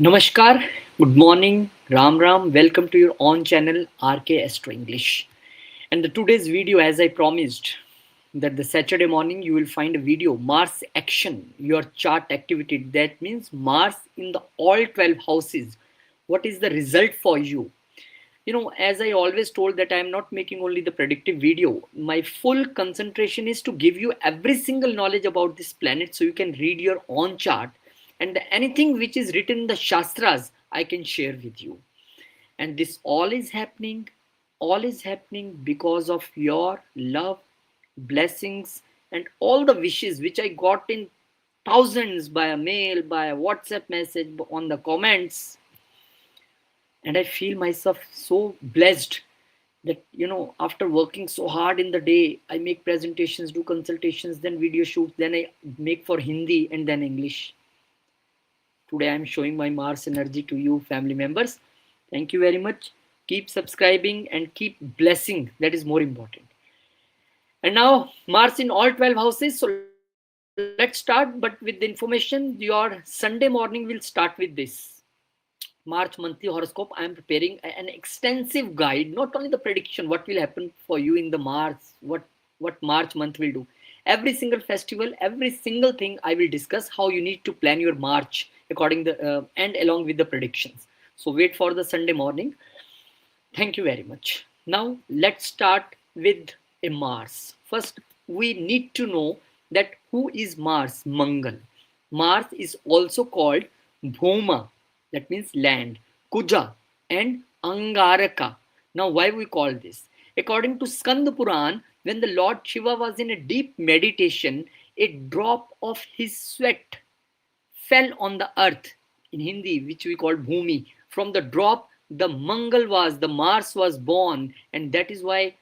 Namaskar, good morning, Ram Ram. Welcome to your own channel RK Astro English. And the today's video, as I promised, that the Saturday morning you will find a video Mars action, your chart activity. That means Mars in the all 12 houses. What is the result for you? As I always told that I am not making only the predictive video. My full concentration is to give you every single knowledge about this planet so you can read your own chart, and anything which is written in the Shastras I can share with you. And this all is happening because of your love, blessings, and all the wishes which I got in thousands by a mail, by a WhatsApp message, on the comments. And I feel myself so blessed that after working so hard in the day, I make presentations, do consultations, then video shoots, then I make for Hindi and then English. Today I'm showing my Mars energy to you, family members. Thank you very much. Keep subscribing and keep blessing. That is more important. And now Mars in all 12 houses. So let's start. But with the information, your Sunday morning will start with this. March monthly horoscope. I am preparing an extensive guide, not only the prediction, what will happen for you in the March, what March month will do. Every single festival, every single thing I will discuss how you need to plan your March according the and along with the predictions. So wait for the Sunday morning. Thank you very much. Now let's start with a Mars. First, we need to know that who is Mars? Mangal. Mars is also called Bhoma, that means land, Kuja, and Angaraka. Now, why we call this? According to Skanda Puran, when the Lord Shiva was in a deep meditation, a drop of his sweat fell on the earth, in Hindi, which we call Bhumi. From the drop, the Mars was born, and that is why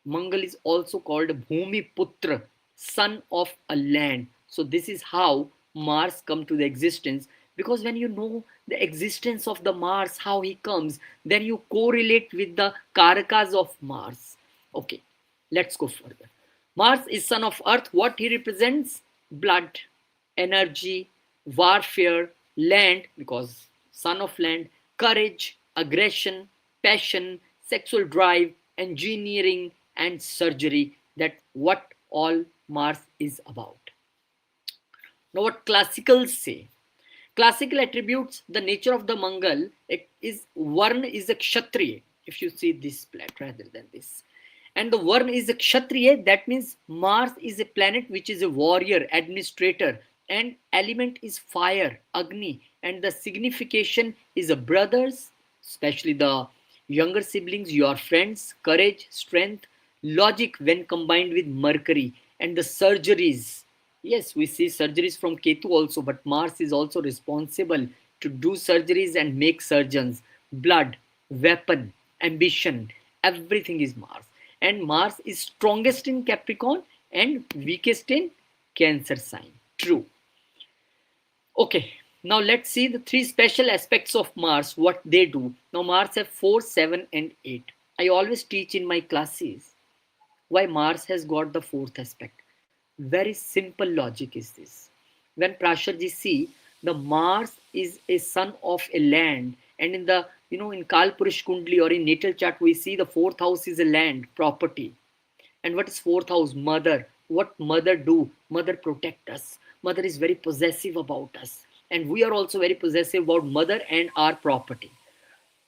Mangal is also called Bhumi Putra, son of a land. So this is how Mars come to the existence. Because when you know the existence of the Mars, how he comes, then you correlate with the Karakas of Mars. Okay, let's go further. Mars is son of Earth. What he represents? Blood, energy, warfare, land, because son of land, courage, aggression, passion, sexual drive, engineering, and surgery. That what all Mars is about. Now, what classicals say? Classical attributes the nature of the Mangal is Varna is a Kshatriya. If you see this planet rather than this, and the Varna is a Kshatriya, that means Mars is a planet which is a warrior, administrator, and element is fire, Agni, and the signification is a brothers, especially the younger siblings, your friends, courage, strength, logic when combined with Mercury, and the surgeries. Yes, we see surgeries from Ketu also, but Mars is also responsible to do surgeries and make surgeons. Blood, weapon, ambition, everything is Mars. And Mars is strongest in Capricorn and weakest in Cancer sign. True. Okay, now let's see the three special aspects of Mars, what they do. Now, Mars have 4, 7, and 8. I always teach in my classes why Mars has got the fourth aspect. Very simple logic is this. When Prasharji see the Mars is a son of a land, and in the in Kalpurish Kundli or in natal chart we see the fourth house is a land property. And what is fourth house? Mother. What mother do? Mother protect us. Mother is very possessive about us, and we are also very possessive about mother and our property.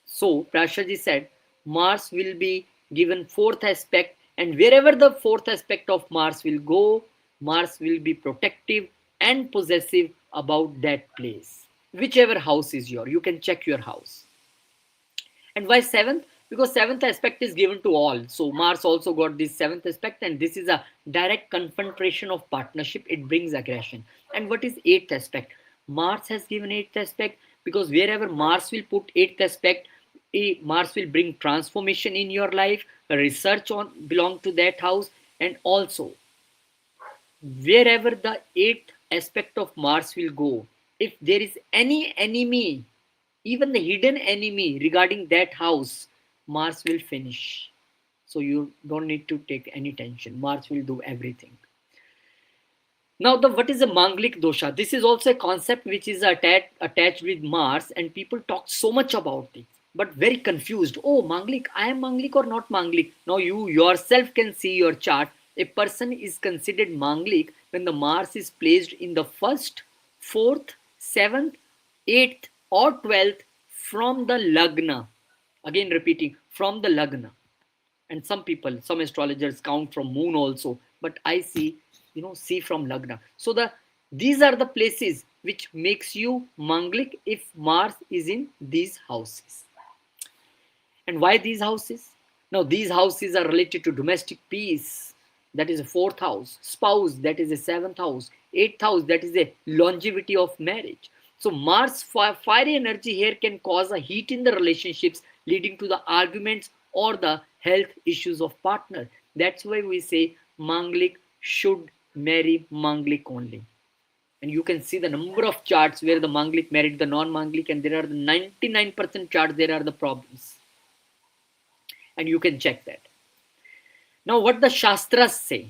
So Prashaji said Mars will be given fourth aspect, and wherever the fourth aspect of Mars will go, Mars will be protective and possessive about that place. Whichever house is your, you can check your house. And why seventh? Because seventh aspect is given to all. So Mars also got this seventh aspect, and this is a direct confrontation of partnership. It brings aggression. And what is eighth aspect? Mars has given eighth aspect because wherever Mars will put eighth aspect, Mars will bring transformation in your life. Research on belong to that house, and also wherever the eighth aspect of Mars will go, if there is any enemy, even the hidden enemy regarding that house, Mars will finish. So you don't need to take any tension. Mars will do everything. Now, the what is a Manglik dosha? This is also a concept which is attached with Mars, and people talk so much about it, but very confused. Oh, Manglik, I am Manglik or not Manglik? Now, you yourself can see your chart. A person is considered Manglik when the Mars is placed in the first, fourth, seventh, eighth, or 12th from the Lagna. Again, repeating, from the Lagna. And some people, some astrologers count from moon also, but I see from Lagna. So these are the places which makes you Manglik if Mars is in these houses. And why these houses? Now, these houses are related to domestic peace, that is a fourth house, spouse, that is a seventh house, eighth house, that is a longevity of marriage. So Mars fiery energy here can cause a heat in the relationships, leading to the arguments or the health issues of partner. That's why we say Manglik should marry Manglik only. And you can see the number of charts where the Manglik married the non-Manglik, and there are the 99% charts, there are the problems. And you can check that. Now, what the Shastras say?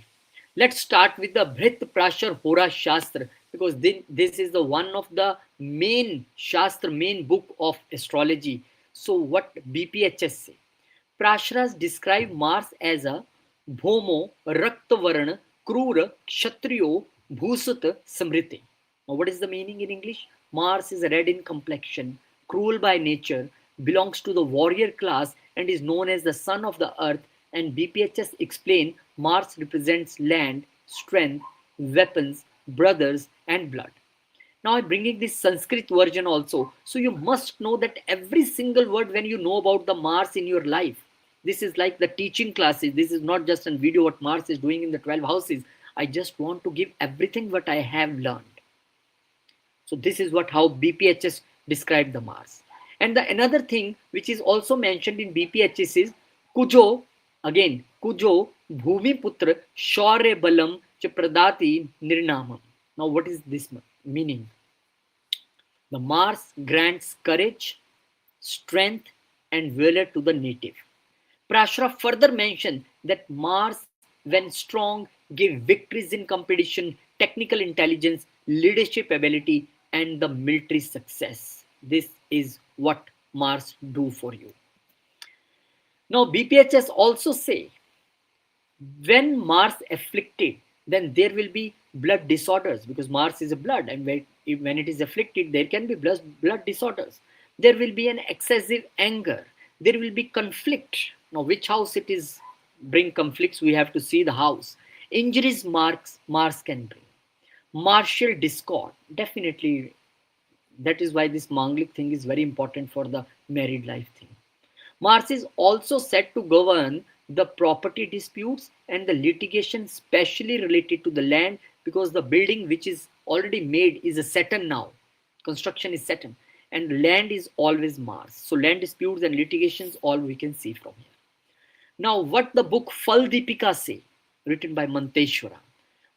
Let's start with the Bhrit Prashar Hora Shastra, because this is the one of the main Shastra, main book of astrology. So, what BPHS say? Prashras describe Mars as a Bhomo, Raktavarna, Krura, Kshatriyo, Bhusut, Samriti. Now, what is the meaning in English? Mars is red in complexion, cruel by nature, belongs to the warrior class, and is known as the son of the earth. And BPHS explain Mars represents land, strength, weapons, brothers, and blood. Now I'm bringing this Sanskrit version also. So you must know that every single word when you know about the Mars in your life. This is like the teaching classes. This is not just a video what Mars is doing in the 12 houses. I just want to give everything what I have learned. So this is what how BPHS described the Mars. And the another thing which is also mentioned in BPHS is Kujo, again Kujo Bhumi Putra Shaurya Balam Chapradati Nirnamam. Now what is this meaning? The Mars grants courage, strength, and valor to the native. Prashra further mentioned that Mars, when strong, gave victories in competition, technical intelligence, leadership ability, and the military success. This is what Mars do for you. Now, BPHS also say when Mars afflicted, then there will be blood disorders, because Mars is a blood, and when it is afflicted, there can be blood disorders. There will be an excessive anger. There will be conflict. Now, which house it is bring conflicts? We have to see the house. Injuries Mars can bring. Martial discord, definitely. That is why this Manglik thing is very important for the married life thing. Mars is also said to govern the property disputes and the litigation, specially related to the land, because the building which is already made is a Saturn now. Construction is Saturn, and land is always Mars. So land disputes and litigations, all we can see from here. Now, what the book Fal Deepika say, written by Manteshwara,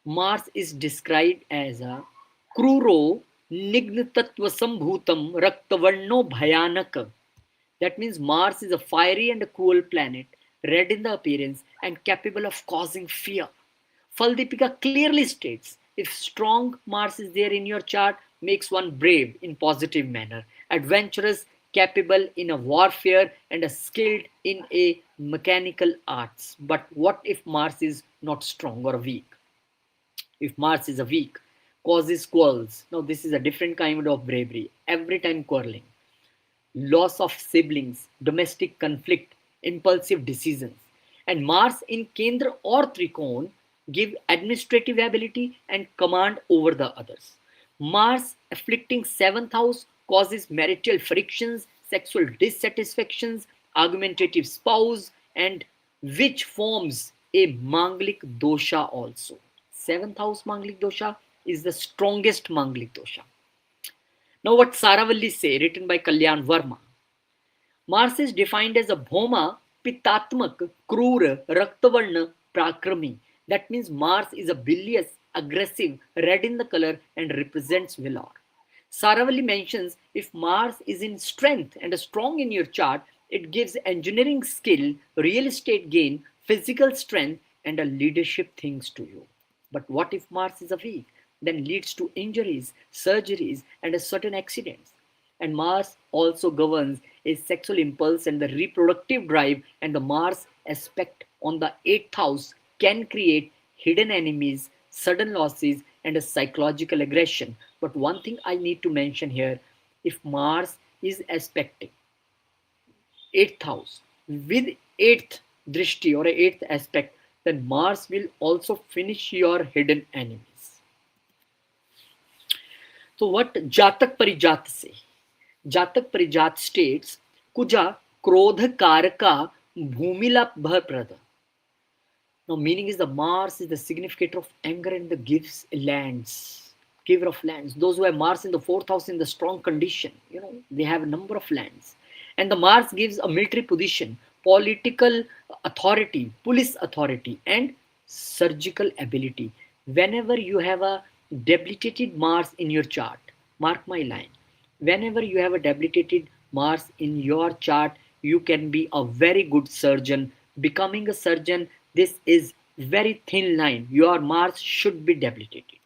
Mars is described as a Kruro Nignatatva Sambhutam Raktavarno Bhayanaka. That means Mars is a fiery and a cruel planet, red in the appearance and capable of causing fear. Faldipika clearly states if strong Mars is there in your chart, makes one brave in positive manner, adventurous, capable in a warfare, and a skilled in a mechanical arts. But what if Mars is not strong or weak? If Mars is a weak, causes quarrels. Now this is a different kind of bravery. Every time quarreling, loss of siblings, domestic conflict, impulsive decisions. And Mars in Kendra or Trikon give administrative ability and command over the others. Mars afflicting 7th house causes marital frictions, sexual dissatisfactions, argumentative spouse, and which forms a Manglik dosha also. 7th house Manglik dosha is the strongest Manglik dosha. Now what Saravalli say, written by Kalyan Verma. Mars is defined as a Bhoma, Pitatmak, Krura, Raktavarna, Prakrami. That means Mars is a bilious, aggressive, red in the color and represents valor. Saravalli mentions if Mars is in strength and strong in your chart, it gives engineering skill, real estate gain, physical strength, and a leadership things to you. But what if Mars is a weak? then leads to injuries, surgeries, and certain accidents. And Mars also governs a sexual impulse and the reproductive drive, and the Mars aspect on the eighth house can create hidden enemies, sudden losses, and a psychological aggression. But one thing I need to mention here, if Mars is aspecting eighth house with eighth drishti or eighth aspect, then Mars will also finish your hidden enemies. So what Jatak Parijat say? Jatak Parijat states, Kuja Krodha Karaka Bhumila Bhaprada. Now, meaning is the Mars is the significator of anger and the gives lands, giver of lands. Those who have Mars in the fourth house in the strong condition, they have a number of lands. And the Mars gives a military position, political authority, police authority, and surgical ability. Whenever you have a debilitated Mars in your chart, mark my line. Whenever you have a debilitated Mars in your chart, you can be a very good surgeon. Becoming a surgeon, this is very thin line. Your Mars should be debilitated.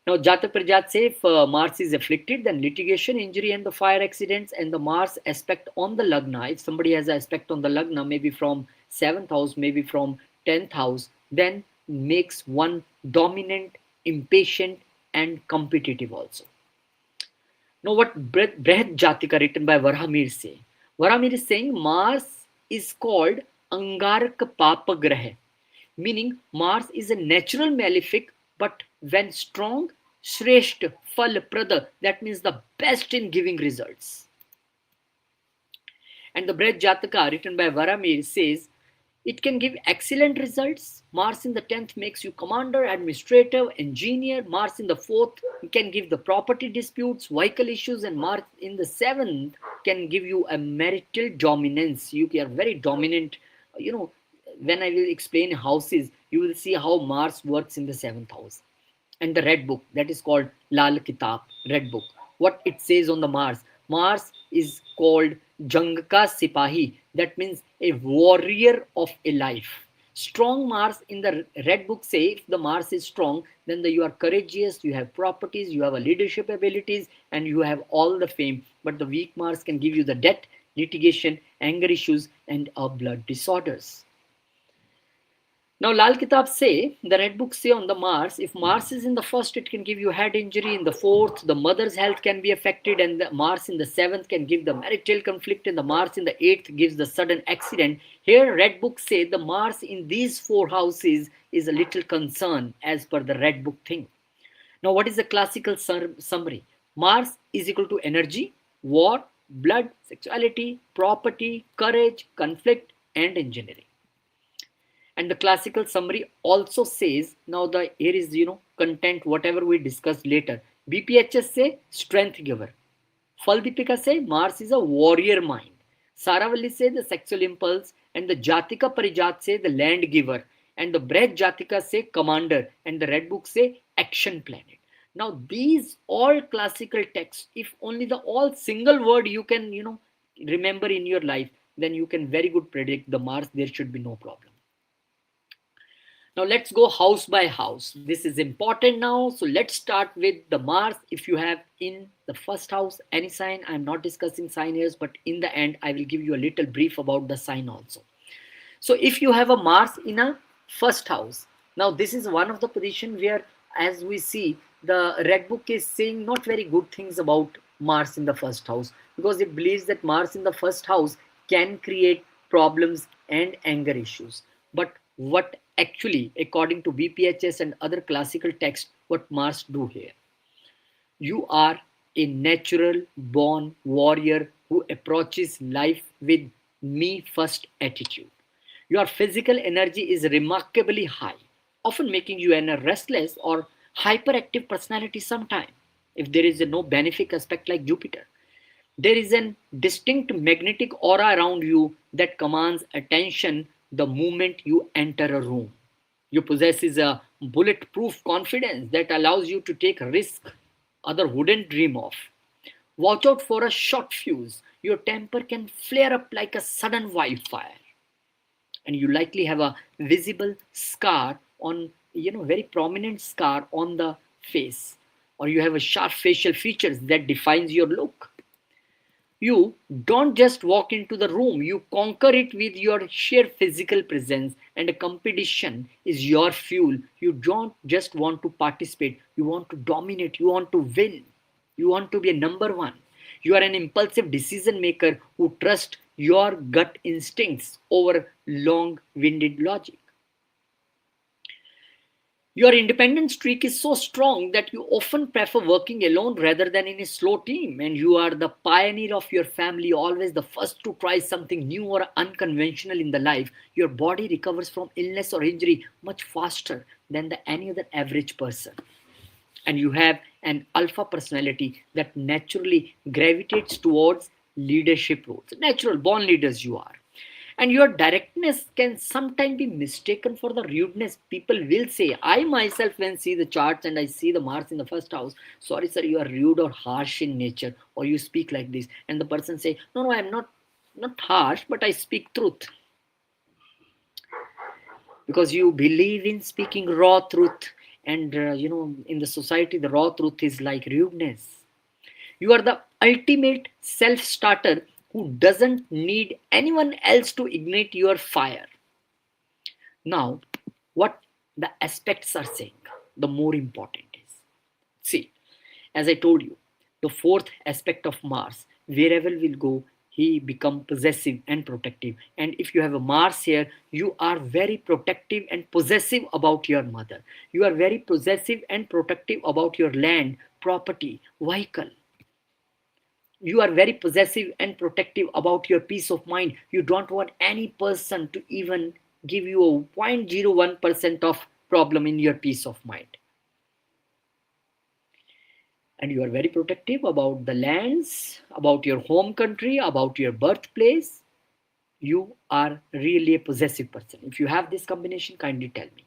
Now, Jatak Prajat say if Mars is afflicted, then litigation, injury, and the fire accidents, and the Mars aspect on the Lagna. If somebody has an aspect on the Lagna, maybe from 7th house, maybe from 10th house, then makes one dominant, impatient, and competitive also. Now, what Brihad Jatika written by Varahamir say? Varahamir is saying Mars is called Angarak Papagraha, meaning Mars is a natural malefic, but when strong, Shreshth Fal Prada, that means the best in giving results. And the Brihad Jataka written by Varamir says it can give excellent results. Mars in the 10th makes you commander, administrator, engineer. Mars in the 4th can give the property disputes, vehicle issues, and Mars in the 7th can give you a marital dominance. You are very dominant. When I will explain houses, you will see how Mars works in the 7th house. And the red book, that is called Lal Kitab, red book. What it says on the Mars? Mars is called Jangka Sipahi. That means a warrior of a life. Strong Mars in the red book say if the Mars is strong, then you are courageous, you have properties, you have a leadership abilities, and you have all the fame. But the weak Mars can give you the debt, litigation, anger issues, and blood disorders. Now, Lal Kitab say, the red book say on the Mars, if Mars is in the first, it can give you head injury. In the fourth, the mother's health can be affected. And the Mars in the 7th can give the marital conflict. And the Mars in the 8th gives the sudden accident. Here, red book say the Mars in these 4 houses is a little concern as per the red book thing. Now, what is the classical summary? Mars is equal to energy, war, blood, sexuality, property, courage, conflict, and engineering. And the classical summary also says, now here is content whatever we discussed later. BPHS say strength giver. Faldipika say Mars is a warrior mind. Saravalli say the sexual impulse, and the Jatika Parijat say the land giver, and the Brihad Jatika say commander, and the red book say action planet. Now these all classical texts, if only the all single word you can remember in your life, then you can very good predict the Mars, there should be no problem. Now let's go house by house. This is important now. So let's start with the Mars. If you have in the first house any sign, I'm not discussing sign here, but in the end I will give you a little brief about the sign also. So if you have a Mars in a first house, now this is one of the position where, as we see, the red book is saying not very good things about Mars in the first house, because it believes that Mars in the first house can create problems and anger issues. But what actually, according to BPHS and other classical texts, what Mars do here? You are a natural born warrior who approaches life with me first attitude. Your physical energy is remarkably high, often making you a restless or hyperactive personality sometime, if there is no benefic aspect like Jupiter. There is a distinct magnetic aura around you that commands attention the moment you enter a room. You possess a bulletproof confidence that allows you to take risks others wouldn't dream of. Watch out for a short fuse. Your temper can flare up like a sudden wildfire. And you likely have a visible scar on very prominent scar on the face, or you have a sharp facial features that defines your look. You don't just walk into the room, you conquer it with your sheer physical presence, and a competition is your fuel. You don't just want to participate, you want to dominate, you want to win, you want to be a number one. You are an impulsive decision maker who trusts your gut instincts over long winded logic. Your independent streak is so strong that you often prefer working alone rather than in a slow team, and you are the pioneer of your family, always the first to try something new or unconventional in the life. Your body recovers from illness or injury much faster than any other average person. And you have an alpha personality that naturally gravitates towards leadership roles. Natural born leaders you are. And your directness can sometimes be mistaken for the rudeness. People will say, I myself, when see the charts and I see the Mars in the first house, sorry, sir, you are rude or harsh in nature, or you speak like this. And the person say, no, no, I'm not harsh, but I speak truth. Because you believe in speaking raw truth. And, in the society, the raw truth is like rudeness. You are the ultimate self starter who doesn't need anyone else to ignite your fire. Now, what the aspects are saying, the more important is. See, as I told you, the fourth aspect of Mars, wherever will go, he become possessive and protective. And if you have a Mars here, you are very protective and possessive about your mother. You are very possessive and protective about your land, property, vehicle. You are very possessive and protective about your peace of mind. You don't want any person to even give you a 0.01% of problem in your peace of mind. And you are very protective about the lands, about your home country, about your birthplace. You are really a possessive person. If you have this combination, kindly tell me.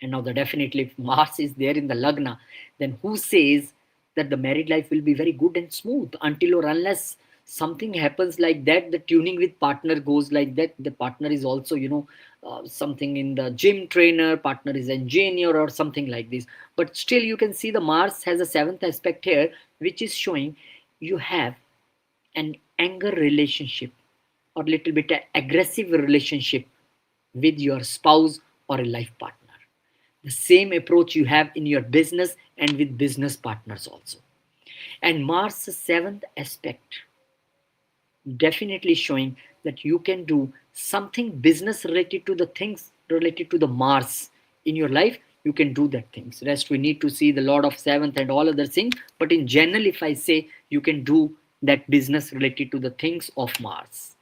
And now, definitely, if Mars is there in the Lagna, then who says that the married life will be very good and smooth until or unless something happens like that, the tuning with partner goes like that. The partner is also, something in the gym trainer, partner is engineer or something like this. But still, you can see the Mars has a seventh aspect here, which is showing you have an anger relationship or little bit aggressive relationship with your spouse or a life partner. The same approach you have in your business and with business partners also. And Mars' seventh aspect definitely showing that you can do something business related to the things related to the Mars in your life. You can do that things. Rest we need to see the Lord of Seventh and all other things. But in general, if I say you can do that business related to the things of Mars.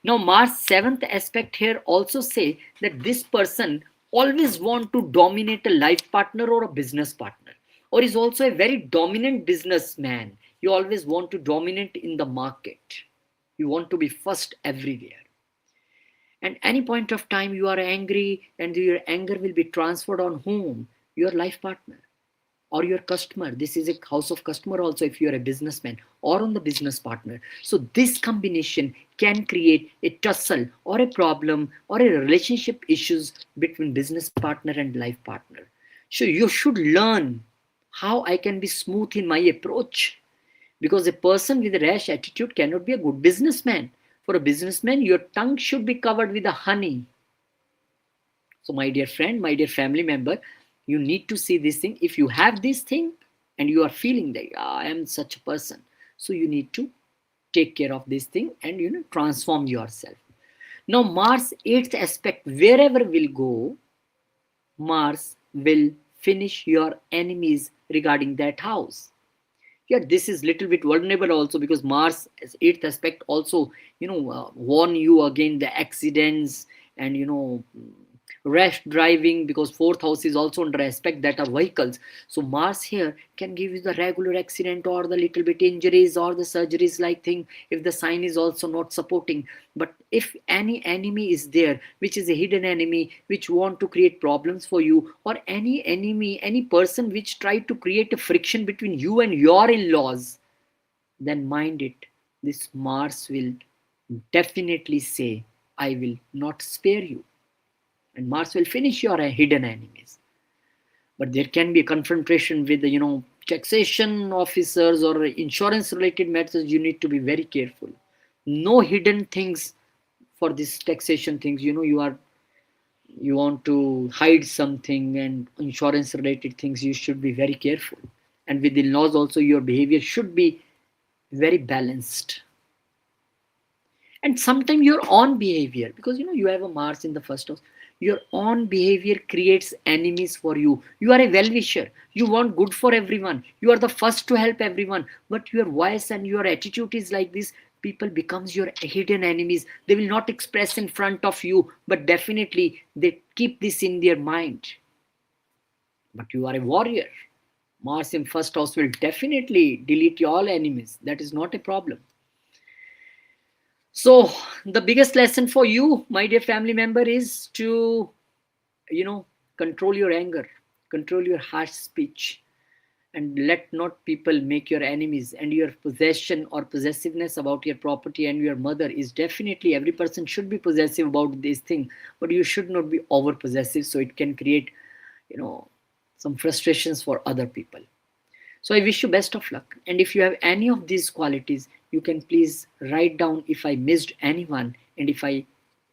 Now, Mars' seventh aspect here also say that this person always want to dominate a life partner or a business partner, or is also a very dominant businessman. You always want to dominate in the market. You want to be first everywhere. And any point of time you are angry, and your anger will be transferred on whom? Your life partner or your customer. This is a house of customer also if you're a businessman, or on the business partner. So this combination can create a tussle or a problem or a relationship issues between business partner and life partner. So you should learn how I can be smooth in my approach, because a person with a rash attitude cannot be a good businessman. For a businessman, your tongue should be covered with a honey. So, my dear friend, my dear family member, you need to see this thing. If you have this thing and you are feeling that I am such a person, so you need to take care of this thing and transform yourself. Now, Mars eighth aspect, wherever will go, Mars will finish your enemies regarding that house. Yeah, this is little bit vulnerable also, because Mars as eighth aspect also warn you against the accidents and rash driving, because fourth house is also under aspect that are vehicles. So Mars here can give you the regular accident or the little bit injuries or the surgeries like thing, if the sign is also not supporting. But if any enemy is there, which is a hidden enemy which want to create problems for you, or any enemy, any person which try to create a friction between you and your in-laws, then mind it, this Mars will definitely say, I will not spare you. and Mars will finish your hidden enemies. But there can be a confrontation with the, taxation officers or insurance related matters. You need to be very careful. No hidden things for this taxation things. You want to hide something and insurance related things, you should be very careful. And with the laws also, your behavior should be very balanced. And sometimes your own behavior, because you have a Mars in the first house, your own behavior creates enemies for you. You are a well-wisher, you want good for everyone, you are the first to help everyone, but your voice and your attitude is like this. People becomes your hidden enemies. They will not express in front of you, but definitely they keep this in their mind. But you are a warrior. Mars in first house will definitely delete all enemies. That is not a problem. So the biggest lesson for you, my dear family member, is to, control your anger, control your harsh speech, and let not people make your enemies. And your possession or possessiveness about your property and your mother is definitely, every person should be possessive about this thing, but you should not be over possessive, so it can create, you know, some frustrations for other people. So I wish you best of luck. And if you have any of these qualities, you can please write down if I missed anyone, and if I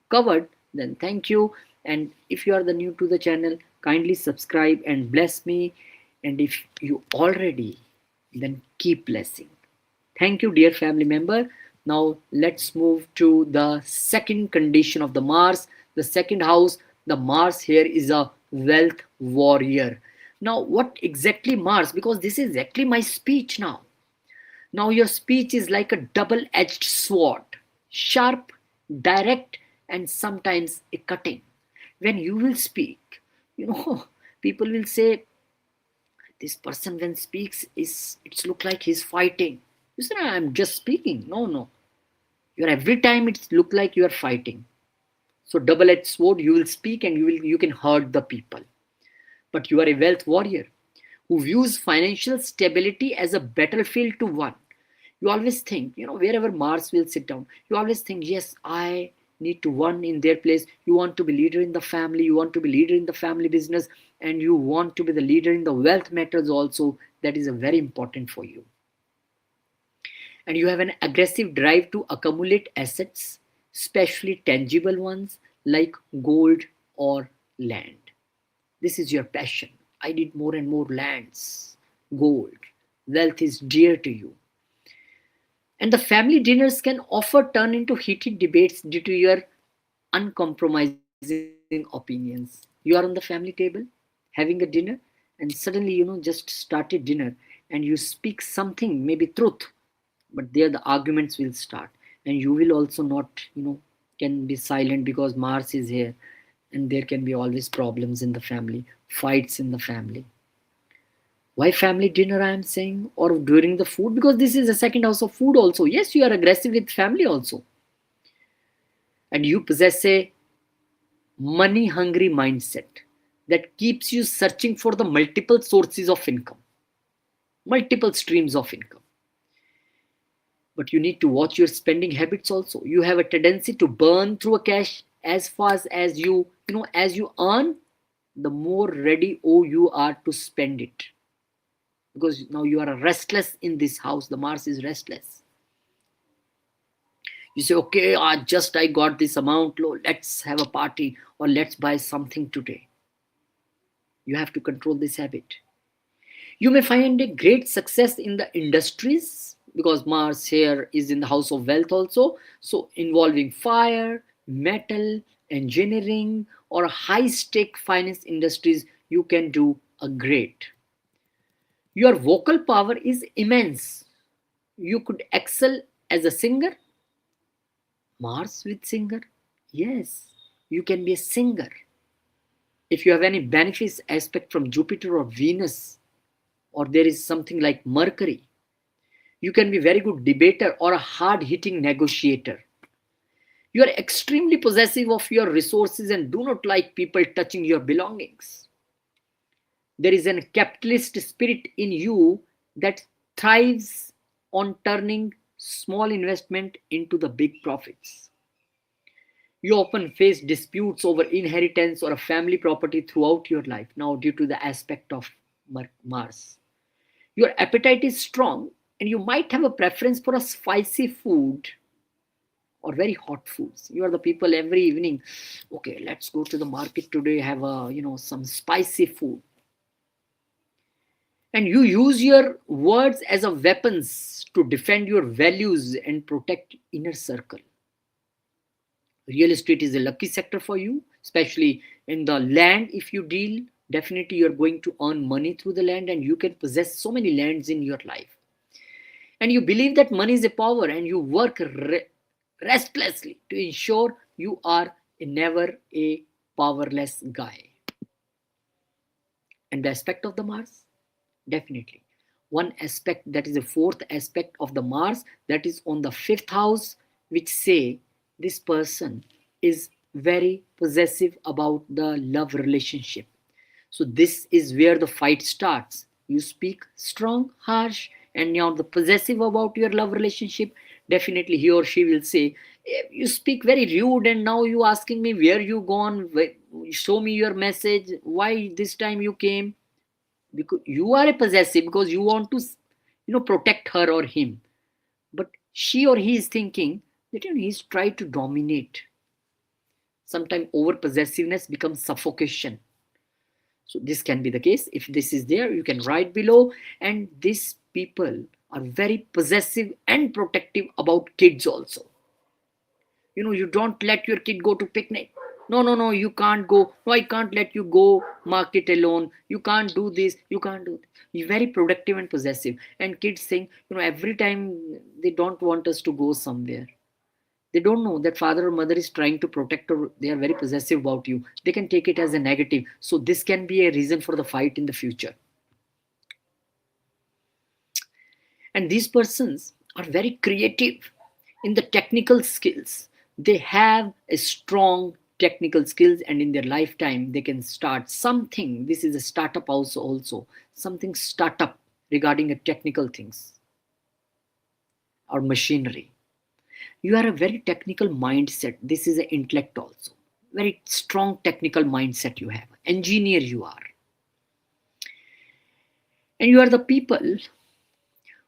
covered, then thank you. And if you are the new to the channel, kindly subscribe and bless me. And if you already, then keep blessing. Thank you, dear family member. Now let's move to the second condition of the Mars. The second house, the Mars here is a wealth warrior. Now what exactly Mars? Because this is exactly my speech now. Now your speech is like a double-edged sword, sharp, direct, and sometimes a cutting. When you will speak, people will say, this person when speaks, it's look like he's fighting. You say, I'm just speaking. No. You're every time it's look like you are fighting. So double-edged sword, you will speak and you can hurt the people. But you are a wealth warrior who views financial stability as a battlefield to win. You always think, wherever Mars will sit down, you always think, yes, I need to win in their place. You want to be leader in the family, you want to be leader in the family business, and you want to be the leader in the wealth matters also. That is a very important for you. And you have an aggressive drive to accumulate assets, especially tangible ones like gold or land. This is your passion. I need more and more lands, gold. Wealth is dear to you. And the family dinners can often turn into heated debates due to your uncompromising opinions. You are on the family table having a dinner, and suddenly, just started dinner, and you speak something, maybe truth, but there the arguments will start. And you will also not, can be silent because Mars is here, and there can be always problems in the family, fights in the family. Why family dinner, I am saying, or during the food? Because this is a second house of food also. Yes, you are aggressive with family also. And you possess a money hungry mindset that keeps you searching for the multiple sources of income, multiple streams of income. But you need to watch your spending habits also. You have a tendency to burn through a cash as fast as as you earn, the more ready you are to spend it. Because now you are restless in this house. The Mars is restless. You say, okay, I got this amount, let's have a party or let's buy something today. You have to control this habit. You may find a great success in the industries because Mars here is in the house of wealth also. So involving fire, metal, engineering, or high stake finance industries, you can do a great. Your vocal power is immense. You could excel as a singer. Mars with singer? Yes, you can be a singer. If you have any benefice aspect from Jupiter or Venus, or there is something like Mercury, you can be very good debater or a hard-hitting negotiator. You are extremely possessive of your resources and do not like people touching your belongings. There is a capitalist spirit in you that thrives on turning small investment into the big profits. You often face disputes over inheritance or a family property throughout your life. Now, due to the aspect of Mars, your appetite is strong and you might have a preference for a spicy food or very hot foods. You are the people every evening, okay, let's go to the market today, have a, some spicy food. And you use your words as a weapons to defend your values and protect inner circle. Real estate is a lucky sector for you, especially in the land. If you deal, definitely you're going to earn money through the land, and you can possess so many lands in your life. And you believe that money is a power, and you work restlessly to ensure you are never a powerless guy. And the aspect of the Mars, definitely one aspect, that is the fourth aspect of the Mars, that is on the fifth house, which say this person is very possessive about the love relationship. So this is where the fight starts. You speak strong, harsh, and you're the possessive about your love relationship. Definitely he or she will say, you speak very rude, and now you asking me where you gone, show me your message, why this time you came. Because you are a possessive, because you want to protect her or him. But she or he is thinking that he's trying to dominate. Sometimes over possessiveness becomes suffocation. So this can be the case. If this is there, you can write below. And these people are very possessive and protective about kids also. You don't let your kid go to picnic. No, no, no, you can't go. No, I can't let you go market alone. You can't do this, you can't do this. You're very productive and possessive. And kids think, every time they don't want us to go somewhere. They don't know that father or mother is trying to protect, or they are very possessive about you. They can take it as a negative. So this can be a reason for the fight in the future. And these persons are very creative in the technical skills. They have a strong technical skills, and in their lifetime they can start something. This is a startup also something startup regarding a technical things or machinery. You are a very technical mindset. This is an intellect also. Very strong technical mindset you have. Engineer you are. And you are the people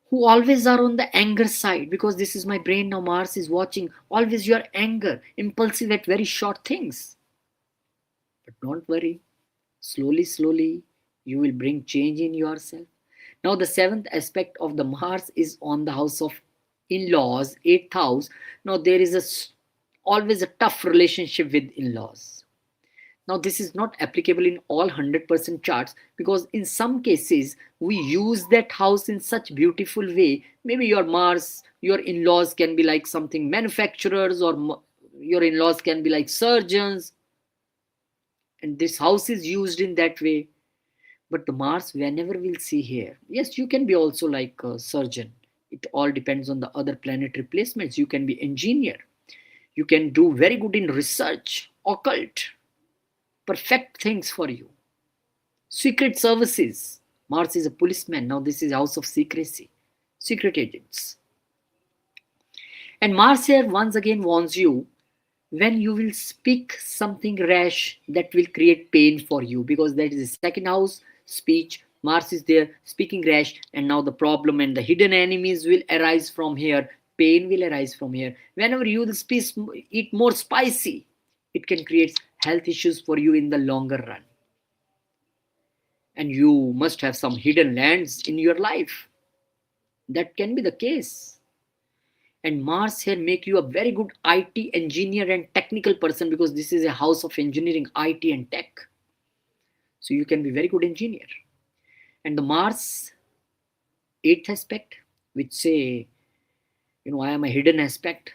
who always are on the anger side, because this is my brain now. Mars is watching. Always you are anger, impulsive at very short things. But don't worry. Slowly, you will bring change in yourself. Now, the seventh aspect of the Mars is on the house of in-laws, eighth house. Now, there is always a tough relationship with in-laws. Now, this is not applicable in all 100% charts, because in some cases we use that house in such beautiful way. Maybe your Mars, your in-laws can be like something manufacturers, or your in-laws can be like surgeons, and this house is used in that way. But the Mars, whenever we'll see here, yes, you can be also like a surgeon. It all depends on the other planetary placements. You can be engineer. You can do very good in research, occult, perfect things for you. Secret services. Mars is a policeman. Now this is house of secrecy. Secret agents. And Mars here once again warns you when you will speak something rash that will create pain for you, because that is the second house, speech. Mars is there, speaking rash, and now the problem and the hidden enemies will arise from here. Pain will arise from here. Whenever you will eat more spicy, it can create health issues for you in the longer run. And you must have some hidden lands in your life. That can be the case. And Mars here make you a very good IT engineer and technical person, because this is a house of engineering, IT and tech. So you can be very good engineer. And the Mars eighth aspect, which say, I am a hidden aspect.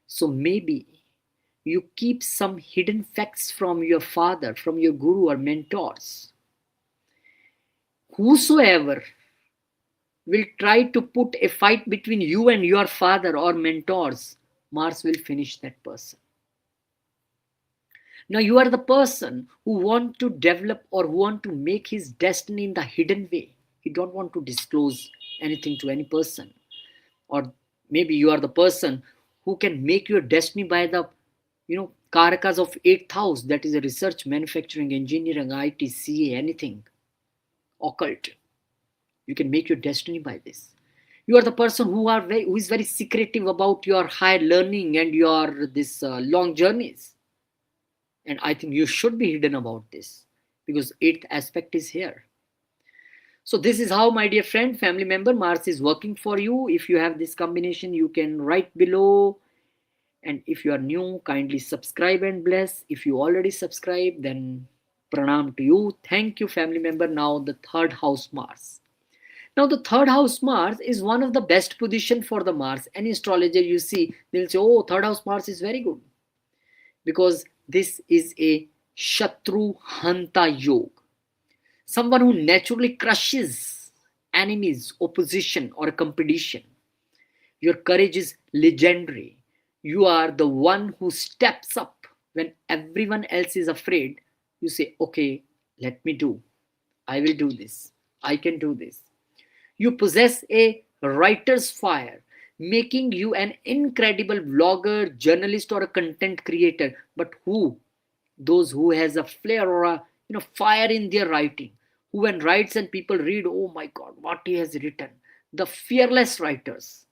So maybe you keep some hidden facts from your father, from your guru or mentors. Whosoever will try to put a fight between you and your father or mentors, Mars will finish that person. Now you are the person who want to develop or who want to make his destiny in the hidden way. You don't want to disclose anything to any person. Or maybe you are the person who can make your destiny by the Karakas of 8th house, that is a research, manufacturing, engineering, IT, CA, anything, occult. You can make your destiny by this. You are the person who is very secretive about your higher learning and your this long journeys. And I think you should be hidden about this because eighth aspect is here. So this is how, my dear friend, family member, Mars is working for you. If you have this combination, you can write below. And if you are new, kindly subscribe and bless. If you already subscribe, then pranam to you. Thank you, family member. Now the third house Mars. Now the third house Mars is one of the best position for the Mars. Any astrologer you see, they'll say, oh, third house Mars is very good. Because this is a Shatru Hanta Yoga. Someone who naturally crushes enemies, opposition, or competition. Your courage is legendary. You are the one who steps up when everyone else is afraid. You say, okay, let me do. I will do this. I can do this. You possess a writer's fire, making you an incredible vlogger, journalist, or a content creator. But who? Those who has a flair or a fire in their writing. Who when writes and people read, oh my God, what he has written. The fearless writers.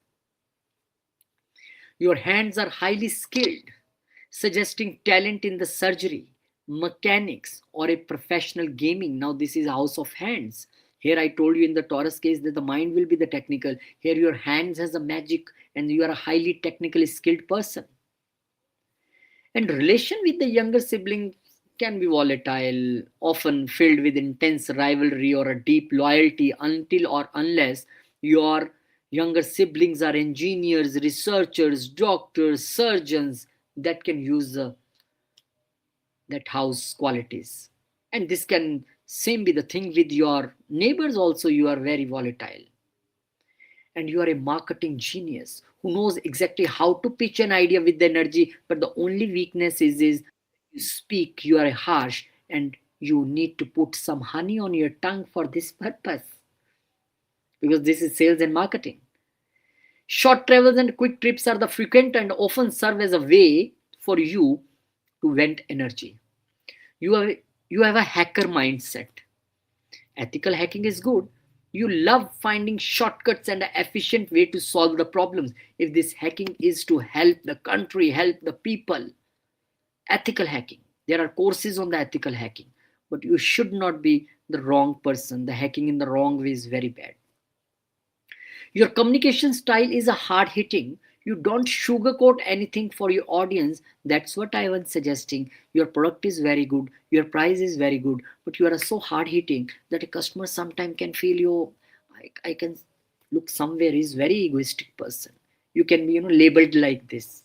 Your hands are highly skilled, suggesting talent in the surgery, mechanics, or a professional gaming. Now, this is house of hands. Here I told you in the Taurus case that the mind will be the technical. Here your hands has a magic and you are a highly technically skilled person. And relation with the younger sibling can be volatile, often filled with intense rivalry or a deep loyalty until or unless your younger siblings are engineers, researchers, doctors, surgeons that can use that house qualities. And this can same be the thing with your neighbors also. You are very volatile and you are a marketing genius who knows exactly how to pitch an idea with the energy, but the only weakness is you speak, you are harsh, and you need to put some honey on your tongue for this purpose because this is sales and marketing. Short travels and quick trips are the frequent and often serve as a way for you to vent energy. You have a hacker mindset. Ethical hacking is good. You love finding shortcuts and an efficient way to solve the problems. If this hacking is to help the country, help the people, ethical hacking. There are courses on the ethical hacking, but you should not be the wrong person. The hacking in the wrong way is very bad. Your communication style is a hard hitting. You don't sugarcoat anything for your audience. That's what I was suggesting. Your product is very good, your price is very good, but you are so hard hitting that a customer sometimes can feel you. I can look somewhere is very egoistic person. You can be labeled like this.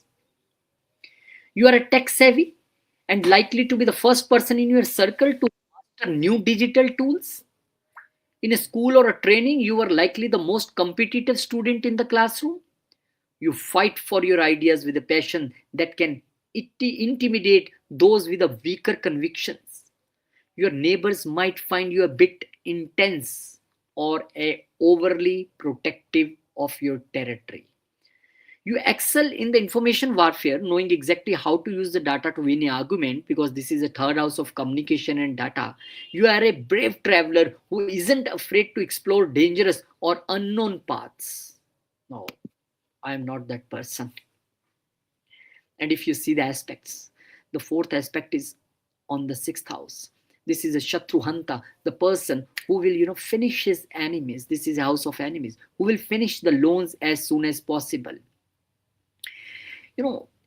You are a tech savvy and likely to be the first person in your circle to master new digital tools. In a school or a training, you are likely the most competitive student in the classroom. You fight for your ideas with a passion that can intimidate those with a weaker convictions. Your neighbors might find you a bit intense or overly protective of your territory. You excel in the information warfare, knowing exactly how to use the data to win an argument because this is a third house of communication and data. You are a brave traveler who isn't afraid to explore dangerous or unknown paths. No, I am not that person. And if you see the aspects, the fourth aspect is on the sixth house. This is a Shatruhanta, the person who will, finish his enemies. This is a house of enemies, who will finish the loans as soon as possible.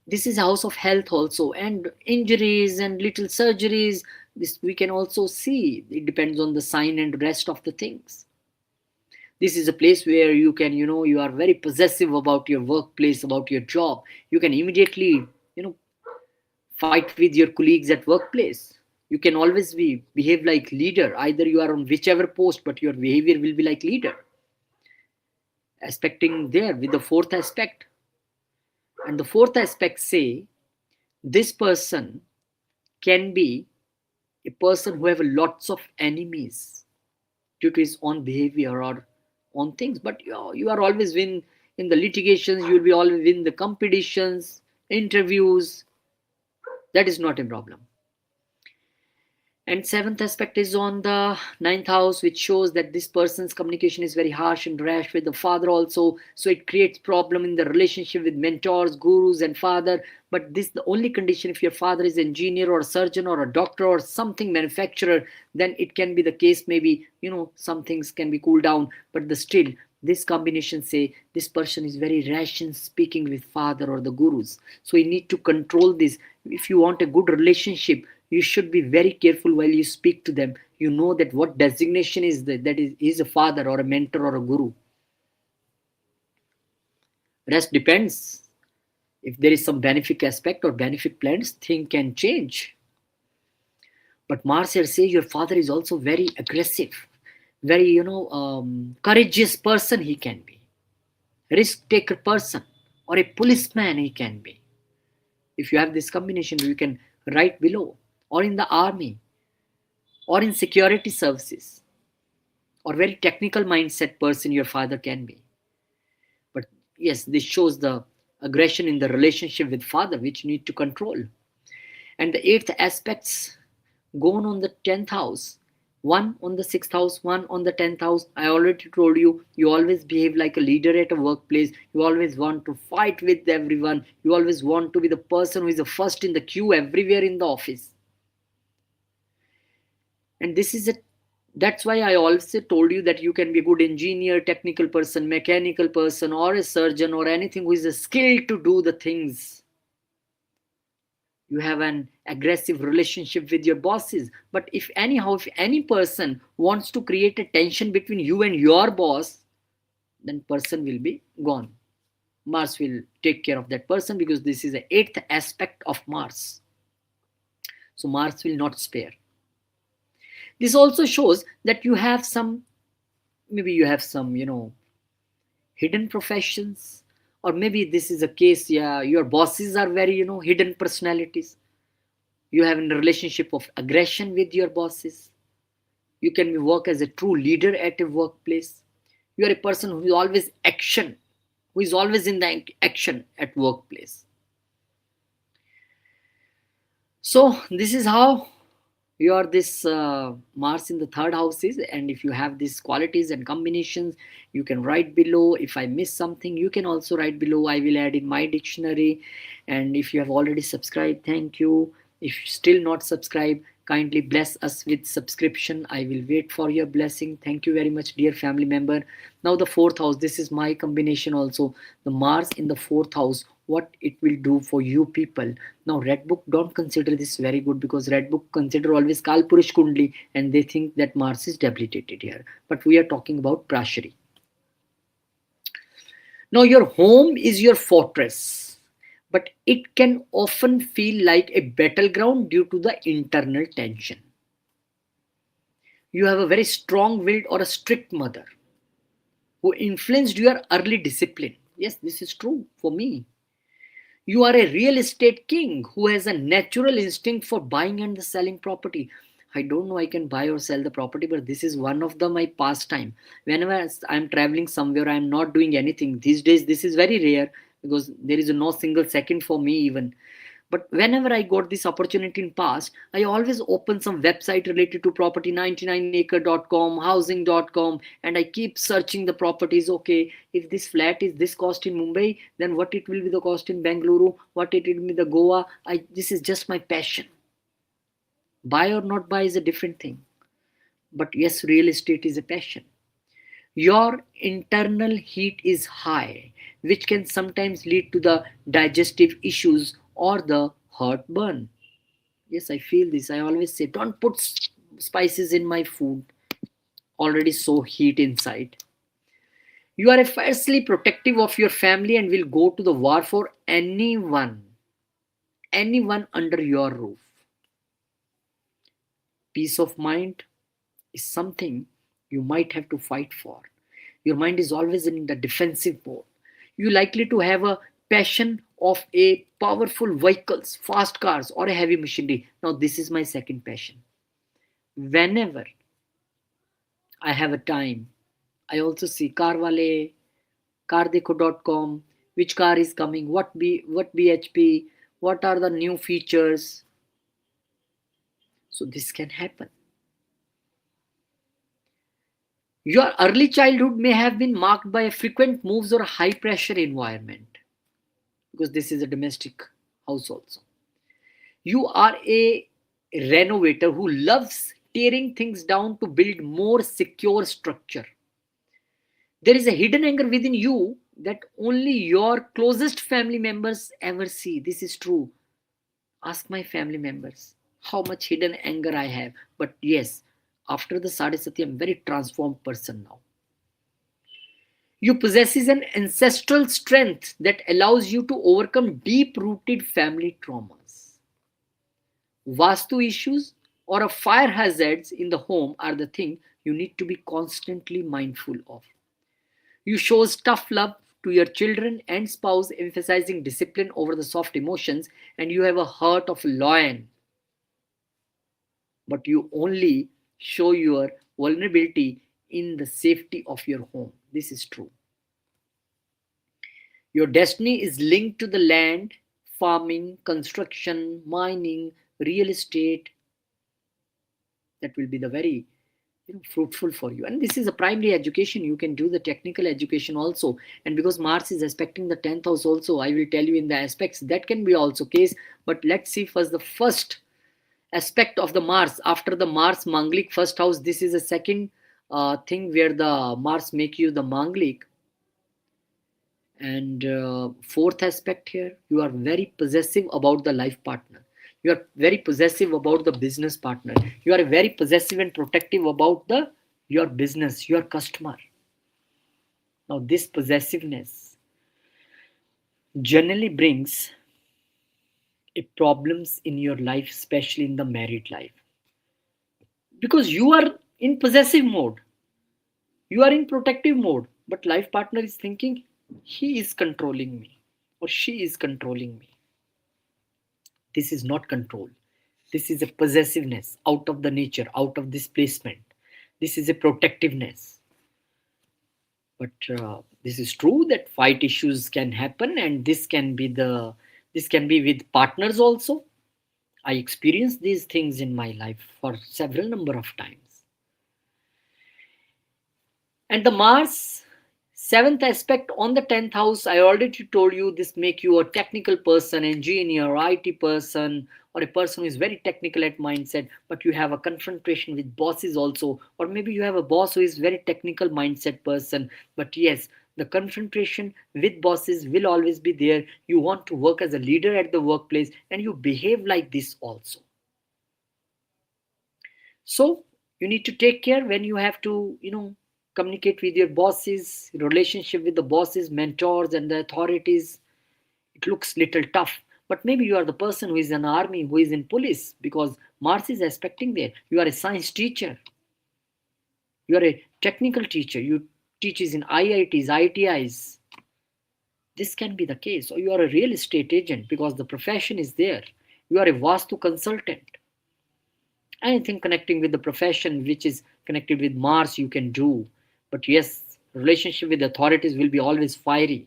This is house of health also, and injuries and little surgeries. This we can also see. It depends on the sign and rest of the things. This is a place where you can you are very possessive about your workplace, about your job. You can immediately fight with your colleagues at workplace. You can always behave like leader. Either you are on whichever post, but your behavior will be like leader. Aspecting there with the fourth aspect. And the fourth aspect say this person can be a person who have lots of enemies due to his own behavior or on things, but you are always win in the litigations. You will be always win the competitions, interviews. That is not a problem. And seventh aspect is on the ninth house, which shows that this person's communication is very harsh and rash with the father also. So it creates problem in the relationship with mentors, gurus, and father. But this the only condition: if your father is engineer or a surgeon or a doctor or something manufacturer, then it can be the case. Maybe some things can be cooled down, but the still this combination say this person is very rash in speaking with father or the gurus. So you need to control this. If you want a good relationship, you should be very careful while you speak to them. You know that what designation is that is a father or a mentor or a guru. Rest depends. If there is some benefic aspect or benefic plans, thing can change. But Mars here say your father is also very aggressive, very courageous person he can be, risk taker person, or a policeman he can be. If you have this combination, you can write below, or in the army, or in security services, or very technical mindset person your father can be. But yes, this shows the aggression in the relationship with father, which need to control. And the eighth aspects gone on the 10th house, one on the 6th house, one on the 10th house. I already told you, you always behave like a leader at a workplace. You always want to fight with everyone. You always want to be the person who is the first in the queue everywhere in the office. And this is a that's why I also told you that you can be a good engineer, technical person, mechanical person, or a surgeon, or anything who is a skilled to do the things. You have an aggressive relationship with your bosses. But if any person wants to create a tension between you and your boss, then person will be gone. Mars will take care of that person, because this is the eighth aspect of Mars. So Mars will not spare. This also shows that you have some, maybe you have some, hidden professions, or maybe this is a case, yeah, your bosses are very, hidden personalities. You have a relationship of aggression with your bosses. You can work as a true leader at a workplace. You are a person who is always action, who is always in the action at workplace. So this is how your this Mars in the third house is. And if you have these qualities and combinations, you can write below. If I miss something, you can also write below. I will add in my dictionary. And if you have already subscribed, thank you. If still not subscribed, kindly bless us with subscription. I will wait for your blessing. Thank you very much, dear family member. Now the fourth house, this is my combination also. The Mars in the fourth house, what it will do for you people. Now Red Book don't consider this very good, because Red Book consider always Kalpurish Kundli, and they think that Mars is debilitated here. But we are talking about Prashari. Now your home is your fortress, but it can often feel like a battleground due to the internal tension. You have a very strong-willed or a strict mother who influenced your early discipline. Yes, this is true for me. You are a real estate king who has a natural instinct for buying and selling property. I don't know I can buy or sell the property, but this is one of my pastime. Whenever I'm traveling somewhere, I'm not doing anything. These days, this is very rare, because there is no single second for me even. But whenever I got this opportunity in past, I always open some website related to property, 99acre.com, housing.com, and I keep searching the properties. Okay, if this flat is this cost in Mumbai, then what it will be the cost in Bengaluru, what it will be the Goa. This is just my passion. Buy or not buy is a different thing. But yes, real estate is a passion. Your internal heat is high, which can sometimes lead to the digestive issues or the heartburn. Yes, I feel this. I always say, don't put spices in my food. Already so heat inside. You are fiercely protective of your family and will go to the war for anyone under your roof. Peace of mind is something you might have to fight for. Your mind is always in the defensive mode. You're likely to have a passion of a powerful vehicles, fast cars, or a heavy machinery. Now, this is my second passion. Whenever I have a time, I also see Carvale, cardeko.com, which car is coming, what BHP, what are the new features. So this can happen. Your early childhood may have been marked by frequent moves or a high pressure environment, because this is a domestic house also. You are a renovator who loves tearing things down to build more secure structure. There is a hidden anger within you that only your closest family members ever see. This is true. Ask my family members how much hidden anger I have. But yes, after the Sadhasati, I'm a very transformed person now. You possess an ancestral strength that allows you to overcome deep rooted family traumas. Vastu issues or a fire hazards in the home are the thing you need to be constantly mindful of. You show tough love to your children and spouse, emphasizing discipline over the soft emotions, and you have a heart of a lion. But you only show your vulnerability in the safety of your home. This is true. Your destiny is linked to the land, farming, construction, mining, real estate. That will be the very fruitful for you. And this is a primary education. You can do the technical education also. And because Mars is aspecting the 10th house also, I will tell you in the aspects that can be also case. But let's see first the first aspect of the Mars after the Mars Manglik first house. This is a second thing where the Mars make you the Manglik. And fourth aspect here, you are very possessive about the life partner. You are very possessive about the business partner. You are very possessive and protective about your business, your customer. Now this possessiveness generally brings problems in your life, especially in the married life, because you are in possessive mode, you are in protective mode, but life partner is thinking he is controlling me or she is controlling me. This is not control. This is a possessiveness out of the nature, out of displacement. This is a protectiveness. But this is true that fight issues can happen, and this can be with partners also. I experienced these things in my life for several number of times. And the Mars seventh aspect on the 10th house, I already told you this make you a technical person, engineer, IT person, or a person who is very technical at mindset, but you have a confrontation with bosses also, or maybe you have a boss who is very technical mindset person. But yes, the confrontation with bosses will always be there. You want to work as a leader at the workplace, and you behave like this also. So you need to take care when you have to, communicate with your bosses, relationship with the bosses, mentors, and the authorities. It looks little tough, but maybe you are the person who is in army, who is in police, because Mars is aspecting there. You are a science teacher. You are a technical teacher. You teaches in IITs, ITIs. This can be the case. Or you are a real estate agent because the profession is there. You are a Vastu consultant. Anything connecting with the profession which is connected with Mars you can do. But yes, relationship with authorities will be always fiery.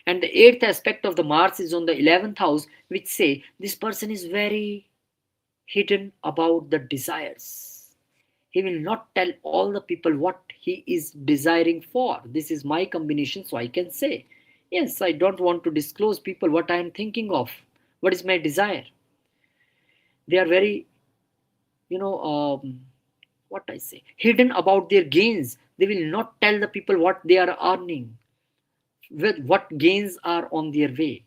And the eighth aspect of the Mars is on the 11th house, which say this person is very hidden about the desires. He will not tell all the people what he is desiring for. This is my combination, so I can say, yes, I don't want to disclose people what I am thinking of. What is my desire? They are very, what I say, hidden about their gains. They will not tell the people what they are earning, with what gains are on their way.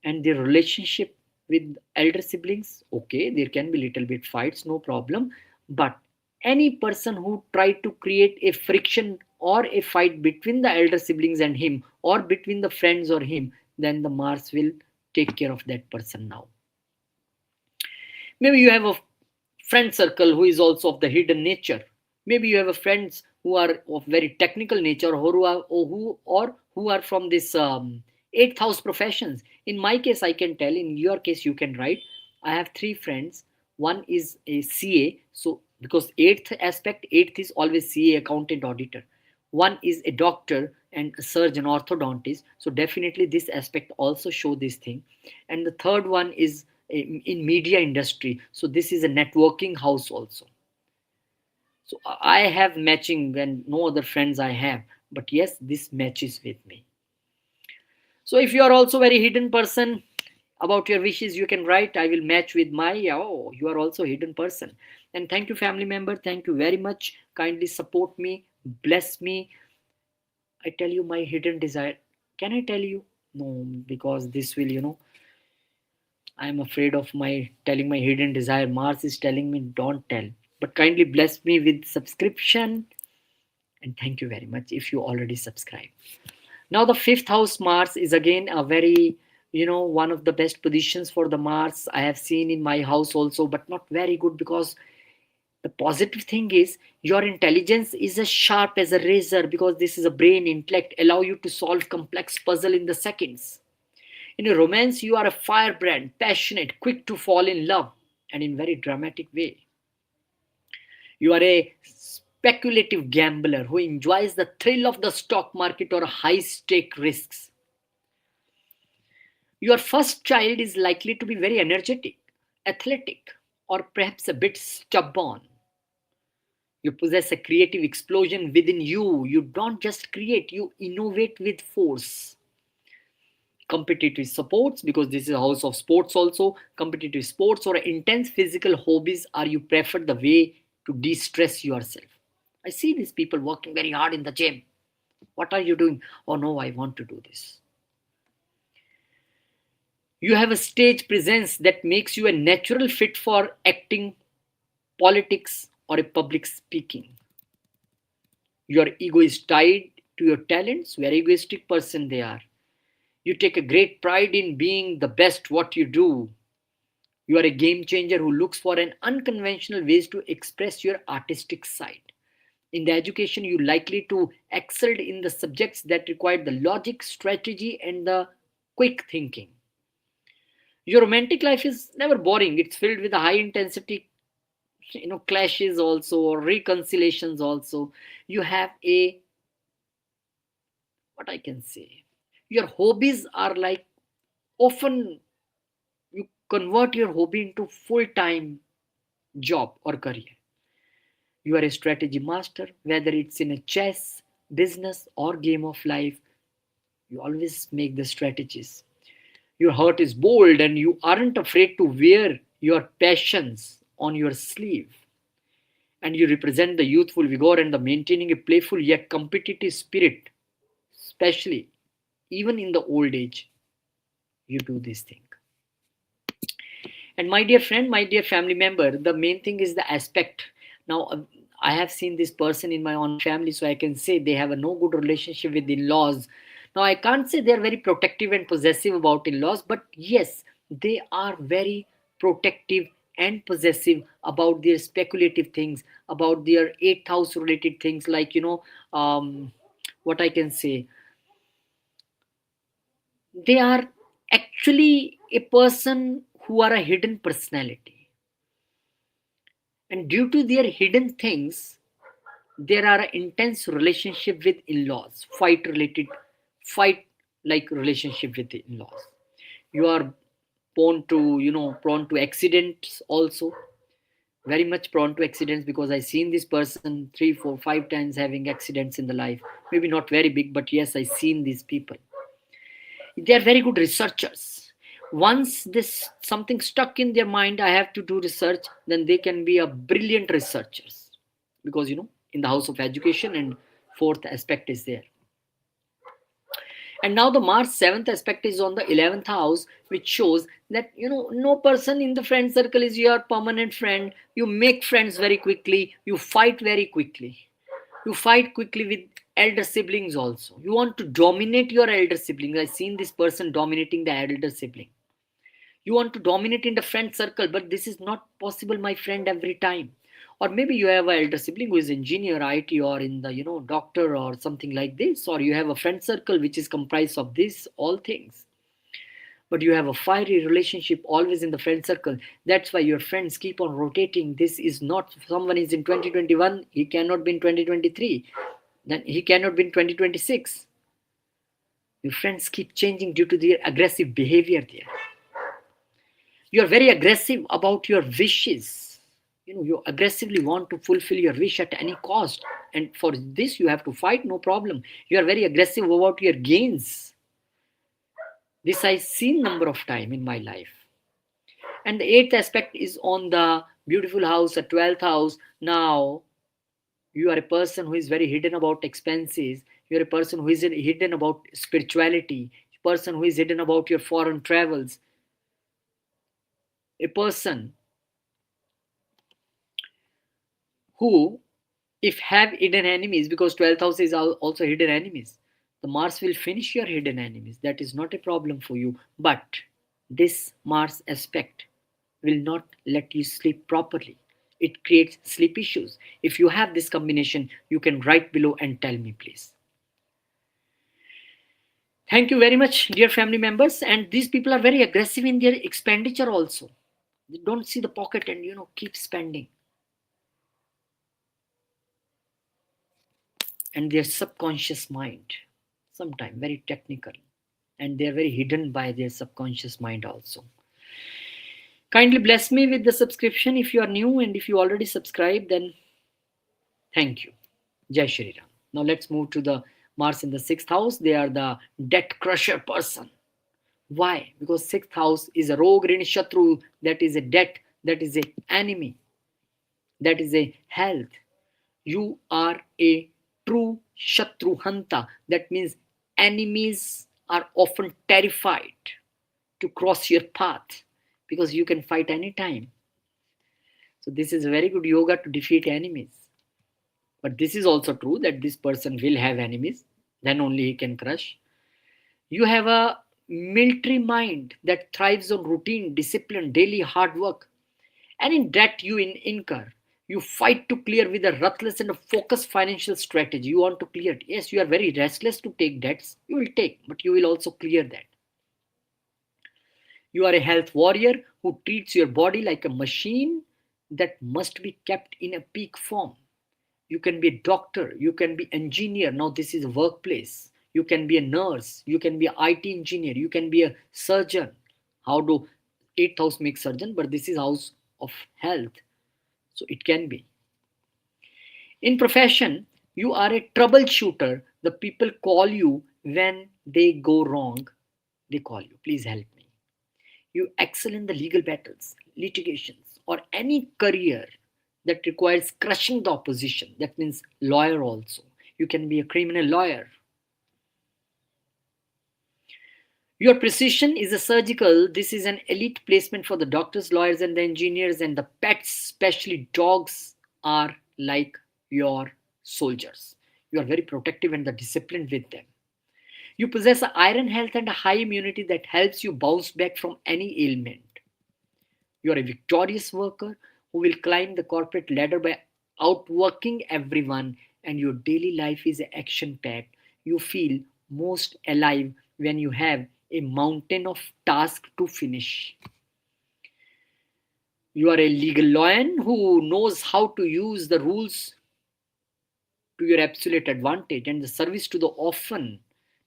And their relationship with elder siblings, okay, there can be little bit fights, no problem. But any person who try to create a friction or a fight between the elder siblings and him, or between the friends or him, then the Mars will take care of that person now. Maybe you have a friend circle who is also of the hidden nature. Maybe you have a friends who are of very technical nature, or who are from this eighth house professions. In my case, I can tell. In your case, you can write. I have three friends. One is a CA. So because eighth is always CA, accountant, auditor. One is a doctor. and a surgeon orthodontist. So definitely this aspect also show this thing. And the third one is in media industry. So this is a networking house also. So I have matching when no other friends I have, but yes, this matches with me. So if you are also very hidden person, about your wishes you can write, I will match with my, oh, you are also hidden person. And thank you family member, thank you very much, kindly support me, bless me. I tell you my hidden desire. Can I tell you? No, because this will, I am afraid of my telling my hidden desire. Mars is telling me don't tell. But kindly bless me with subscription. And thank you very much if you already subscribe. Now the fifth house Mars is again a very, one of the best positions for the Mars I have seen in my house also, but not very good because the positive thing is your intelligence is as sharp as a razor because this is a brain intellect allow you to solve complex puzzle in the seconds. In a romance you are a firebrand, passionate, quick to fall in love, and in very dramatic way. You are a speculative gambler who enjoys the thrill of the stock market or high stake risks. Your first child is likely to be very energetic, athletic, or perhaps a bit stubborn. You possess a creative explosion within you. You don't just create, you innovate with force. Competitive sports, because this is a house of sports also, competitive sports or intense physical hobbies are you prefer the way to de-stress yourself. I see these people working very hard in the gym. What are you doing? Oh no, I want to do this. You have a stage presence that makes you a natural fit for acting, politics, or a public speaking. Your ego is tied to your talents, very egoistic person they are. You take a great pride in being the best what you do. You are a game changer who looks for an unconventional ways to express your artistic side. In the education, you likely to excel in the subjects that require the logic, strategy, and the quick thinking. Your romantic life is never boring. It's filled with high intensity, clashes also, or reconciliations also. You have a, what I can say, your hobbies are like often you convert your hobby into full-time job or career. You are a strategy master, whether it's in a chess, business, or game of life. You always make the strategies. Your heart is bold and you aren't afraid to wear your passions on your sleeve. And you represent the youthful vigor and the maintaining a playful yet competitive spirit, especially even in the old age. You do this thing. And my dear friend, my dear family member, the main thing is the aspect. Now, I have seen this person in my own family, so I can say they have a no good relationship with in-laws. Now, I can't say they're very protective and possessive about in-laws, but yes, they are very protective and possessive about their speculative things, about their eighth house related things, like, what I can say. They are actually a person who are a hidden personality, and due to their hidden things there are an intense relationship with in-laws, fight like relationship with the in-laws. You are prone to accidents also, very much prone to accidents, because I seen this person 3 4 5 times having accidents in the life. Maybe not very big, but yes, I seen these people. They are very good researchers. Once this something stuck in their mind, I have to do research, then they can be a brilliant researchers, because in the house of education, and fourth aspect is there. And now the Mars seventh aspect is on the 11th house, which shows that no person in the friend circle is your permanent friend. You make friends very quickly, you fight very quickly, you fight quickly with elder siblings also. You want to dominate your elder siblings. I've seen this person dominating the elder sibling. You want to dominate in the friend circle, but this is not possible, my friend, every time. Or maybe you have an elder sibling who is engineer, IT, or in the doctor or something like this, or you have a friend circle which is comprised of this all things, but you have a fiery relationship always in the friend circle. That's why your friends keep on rotating. This is not someone is in 2021, he cannot be in 2023, then he cannot be in 2026. Your friends keep changing due to their aggressive behavior there. You are very aggressive about your wishes. You aggressively want to fulfill your wish at any cost. And for this, you have to fight, no problem. You are very aggressive about your gains. This I've seen number of time in my life. And the eighth aspect is on the beautiful house, a 12th house. Now, you are a person who is very hidden about expenses. You are a person who is hidden about spirituality. A person who is hidden about your foreign travels. A person who, if have hidden enemies, because 12th house is also hidden enemies, the Mars will finish your hidden enemies. That is not a problem for you. But this Mars aspect will not let you sleep properly. It creates sleep issues. If you have this combination, you can write below and tell me, please. Thank you very much, dear family members. And these people are very aggressive in their expenditure also. They don't see the pocket and keep spending. And their subconscious mind, sometimes very technical, and they're very hidden by their subconscious mind also. Kindly bless me with the subscription if you are new, and if you already subscribed, then thank you. Jai Shri Ram. Now let's move to the Mars in the sixth house. They are the debt crusher person. Why? Because sixth house is a rogue rin shatru, that is a debt, that is a enemy, that is a health. You are a true shatru hanta. That means enemies are often terrified to cross your path because you can fight anytime. So this is a very good yoga to defeat enemies. But this is also true that this person will have enemies, then only he can crush. You have a military mind that thrives on routine, discipline, daily hard work. And in debt you incur. You fight to clear with a ruthless and a focused financial strategy. You want to clear it. Yes, you are very restless to take debts. You will take, but you will also clear that. You are a health warrior who treats your body like a machine that must be kept in a peak form. You can be a doctor, you can be engineer. Now this is a workplace. You can be a nurse, you can be an IT engineer, you can be a surgeon. How do 8th house make surgeon? But this is house of health. So it can be. In profession, you are a troubleshooter. The people call you when they go wrong. They call you, please help me. You excel in the legal battles, litigations, or any career that requires crushing the opposition. That means lawyer also. You can be a criminal lawyer. Your precision is a surgical. This is an elite placement for the doctors, lawyers, and the engineers, and the pets, especially dogs, are like your soldiers. You are very protective and the disciplined with them. You possess an iron health and a high immunity that helps you bounce back from any ailment. You are a victorious worker who will climb the corporate ladder by outworking everyone, and your daily life is action packed. You feel most alive when you have a mountain of tasks to finish. You are a legal lawyer who knows how to use the rules to your absolute advantage, and the service to the often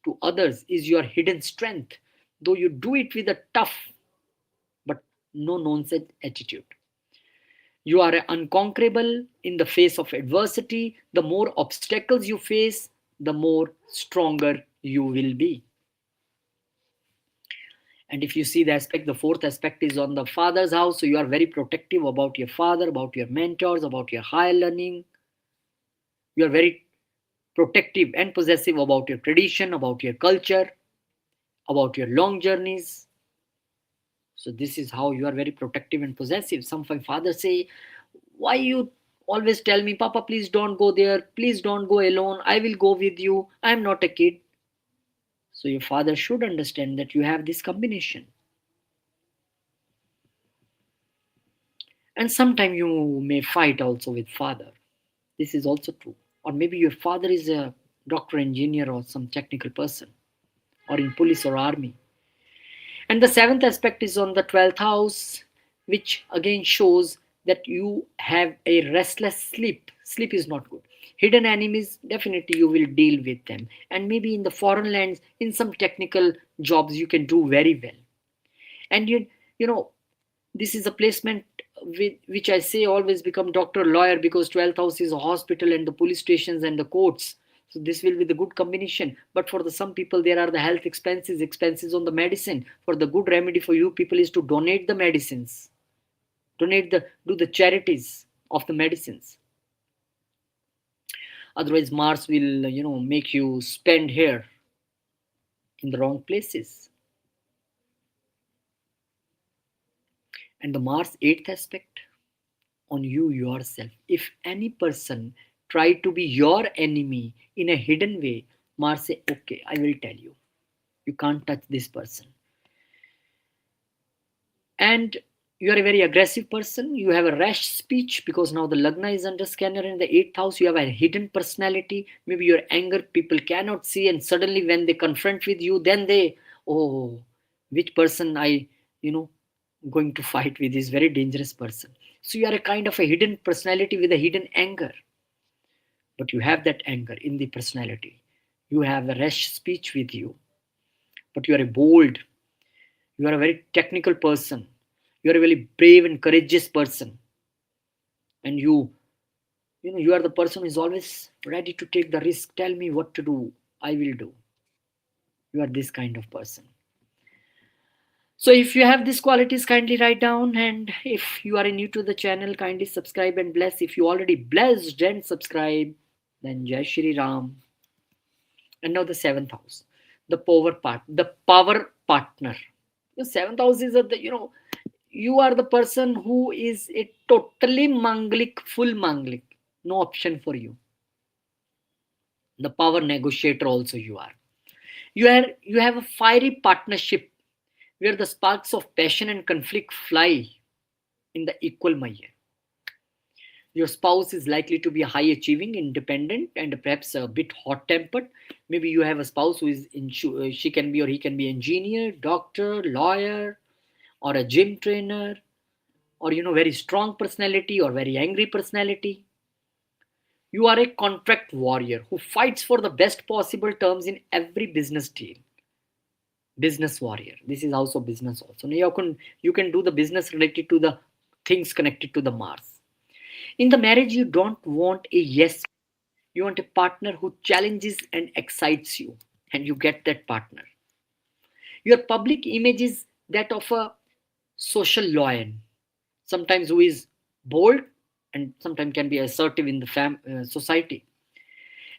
to others is your hidden strength, though you do it with a tough but no nonsense attitude. You are unconquerable in the face of adversity. The more obstacles you face, the more stronger you will be. And if you see the aspect, the fourth aspect is on the father's house. So you are very protective about your father, about your mentors, about your higher learning. You are very protective and possessive about your tradition, about your culture, about your long journeys. So this is how you are very protective and possessive. Some fathers say, why you always tell me, Papa, please don't go there. Please don't go alone. I will go with you. I am not a kid. So your father should understand that you have this combination. And sometimes you may fight also with father. This is also true. Or maybe your father is a doctor, engineer, or some technical person, or in police or army. And the seventh aspect is on the 12th house, which again shows that you have a restless sleep. Sleep is not good. Hidden enemies, definitely you will deal with them. And maybe in the foreign lands, in some technical jobs, you can do very well. And you know, this is a placement with which I say always become doctor, lawyer, because 12th house is a hospital and the police stations and the courts. So this will be the good combination. But for the some people, there are the health expenses, expenses on the medicine. For the good remedy for you people is to donate the medicines, donate the do the charities of the medicines. Otherwise, Mars will make you spend here in the wrong places. And the Mars eighth aspect on you yourself. If any person try to be your enemy in a hidden way, Mars say, okay, I will tell you. You can't touch this person. And you are a very aggressive person. You have a rash speech because now the Lagna is under scanner in the eighth house. You have a hidden personality. Maybe your anger people cannot see, and suddenly when they confront with you, then they, oh, which person I, you know, going to fight with is very dangerous person. So you are a kind of a hidden personality with a hidden anger, but you have that anger in the personality. You have a rash speech with you, but you are a bold, you are a very technical person, you are a very brave and courageous person, and you are the person who is always ready to take the risk. Tell me what to do, I will do. You are this kind of person. So if you have these qualities, kindly write down. And if you are new to the channel, kindly subscribe and bless. If you already blessed and subscribe, then Jai Shri Ram. And now the seventh house, the power partner. The seventh house is you are the person who is a totally manglik, full manglik, no option for you. The power negotiator also you are. You have a fiery partnership where the sparks of passion and conflict fly in the equal measure. Your spouse is likely to be high achieving, independent, and perhaps a bit hot tempered. Maybe you have a spouse who is she can be or he can be engineer, doctor, lawyer, or a gym trainer, or very strong personality or very angry personality. You are a contract warrior who fights for the best possible terms in every business deal. Business warrior. This is also business also. Now you can do the business related to the things connected to the Mars. In the marriage, you don't want a yes. You want a partner who challenges and excites you, and you get that partner. Your public image is that of a social lion, sometimes who is bold and sometimes can be assertive in the society.